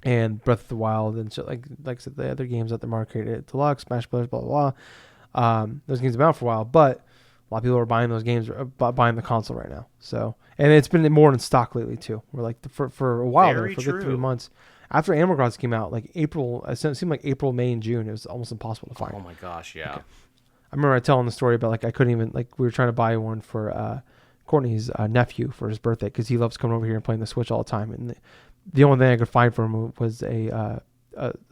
And Breath of the Wild and shit, like I said, the other games that the market Deluxe, Smash Brothers, blah blah blah. Those games have been out for a while, but a lot of people are buying those games, buying the console right now. So, and it's been more in stock lately too. We're like for a while there, for a good 3 months after Animal Crossing came out, like April. It seemed like April, May, and June. It was almost impossible to find. Oh my gosh, yeah. Okay. I remember telling the story about like I couldn't even like we were trying to buy one for Courtney's nephew for his birthday because he loves coming over here and playing the Switch all the time. And the only thing I could find for him was a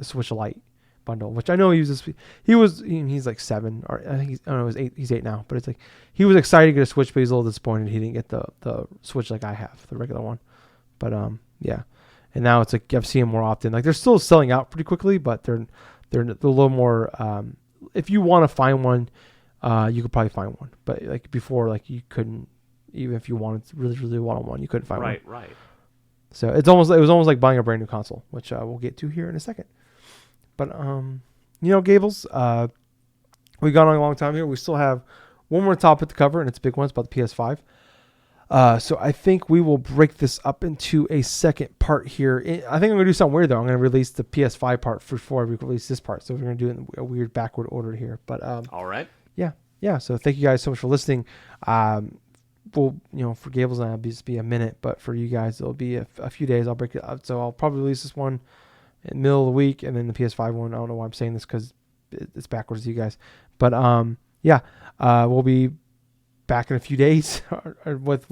Switch Lite bundle, which I know he uses. He's like 7 or I think I don't know, he's 8. He's 8 now, but it's like he was excited to get a Switch, but he's a little disappointed he didn't get the Switch like I have, the regular one. But yeah, and now it's like I've seen them more often. Like they're still selling out pretty quickly, but they're a little more. If you want to find one, you could probably find one. But like before, like you couldn't, even if you wanted to really wanted one, you couldn't find one. Right. So it was almost like buying a brand new console, which we'll get to here in a second. But Gables, we've gone on a long time here. We still have one more topic to cover, and it's a big one. It's about the PS5. So I think we will break this up into a second part here. I think I'm going to do something weird, though. I'm going to release the PS5 part before we release this part. So we're going to do it in a weird backward order here. But all right. Yeah. So thank you guys so much for listening. For Gables and I, it'll just be a minute, but for you guys, it'll be a few days. I'll break it up. So I'll probably release this one in the middle of the week, and then the PS5 one. I don't know why I'm saying this because it's backwards to you guys. But we'll be back in a few days with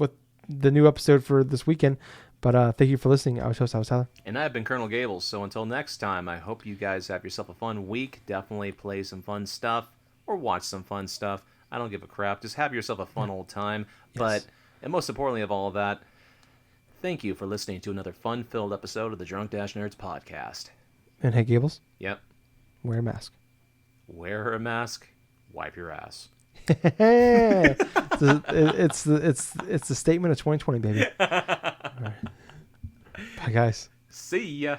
the new episode for this weekend. But thank you for listening. I was Tyler. And I've been Colonel Gables. So until next time, I hope you guys have yourself a fun week. Definitely play some fun stuff or watch some fun stuff. I don't give a crap. Just have yourself a fun old time. Yes. And most importantly of all of that, thank you for listening to another fun-filled episode of the Drunk Dash Nerds podcast. And hey, Gables. Yep. Wear a mask. Wear a mask. Wipe your ass. it's the statement of 2020, baby. All right. Bye, guys. See ya.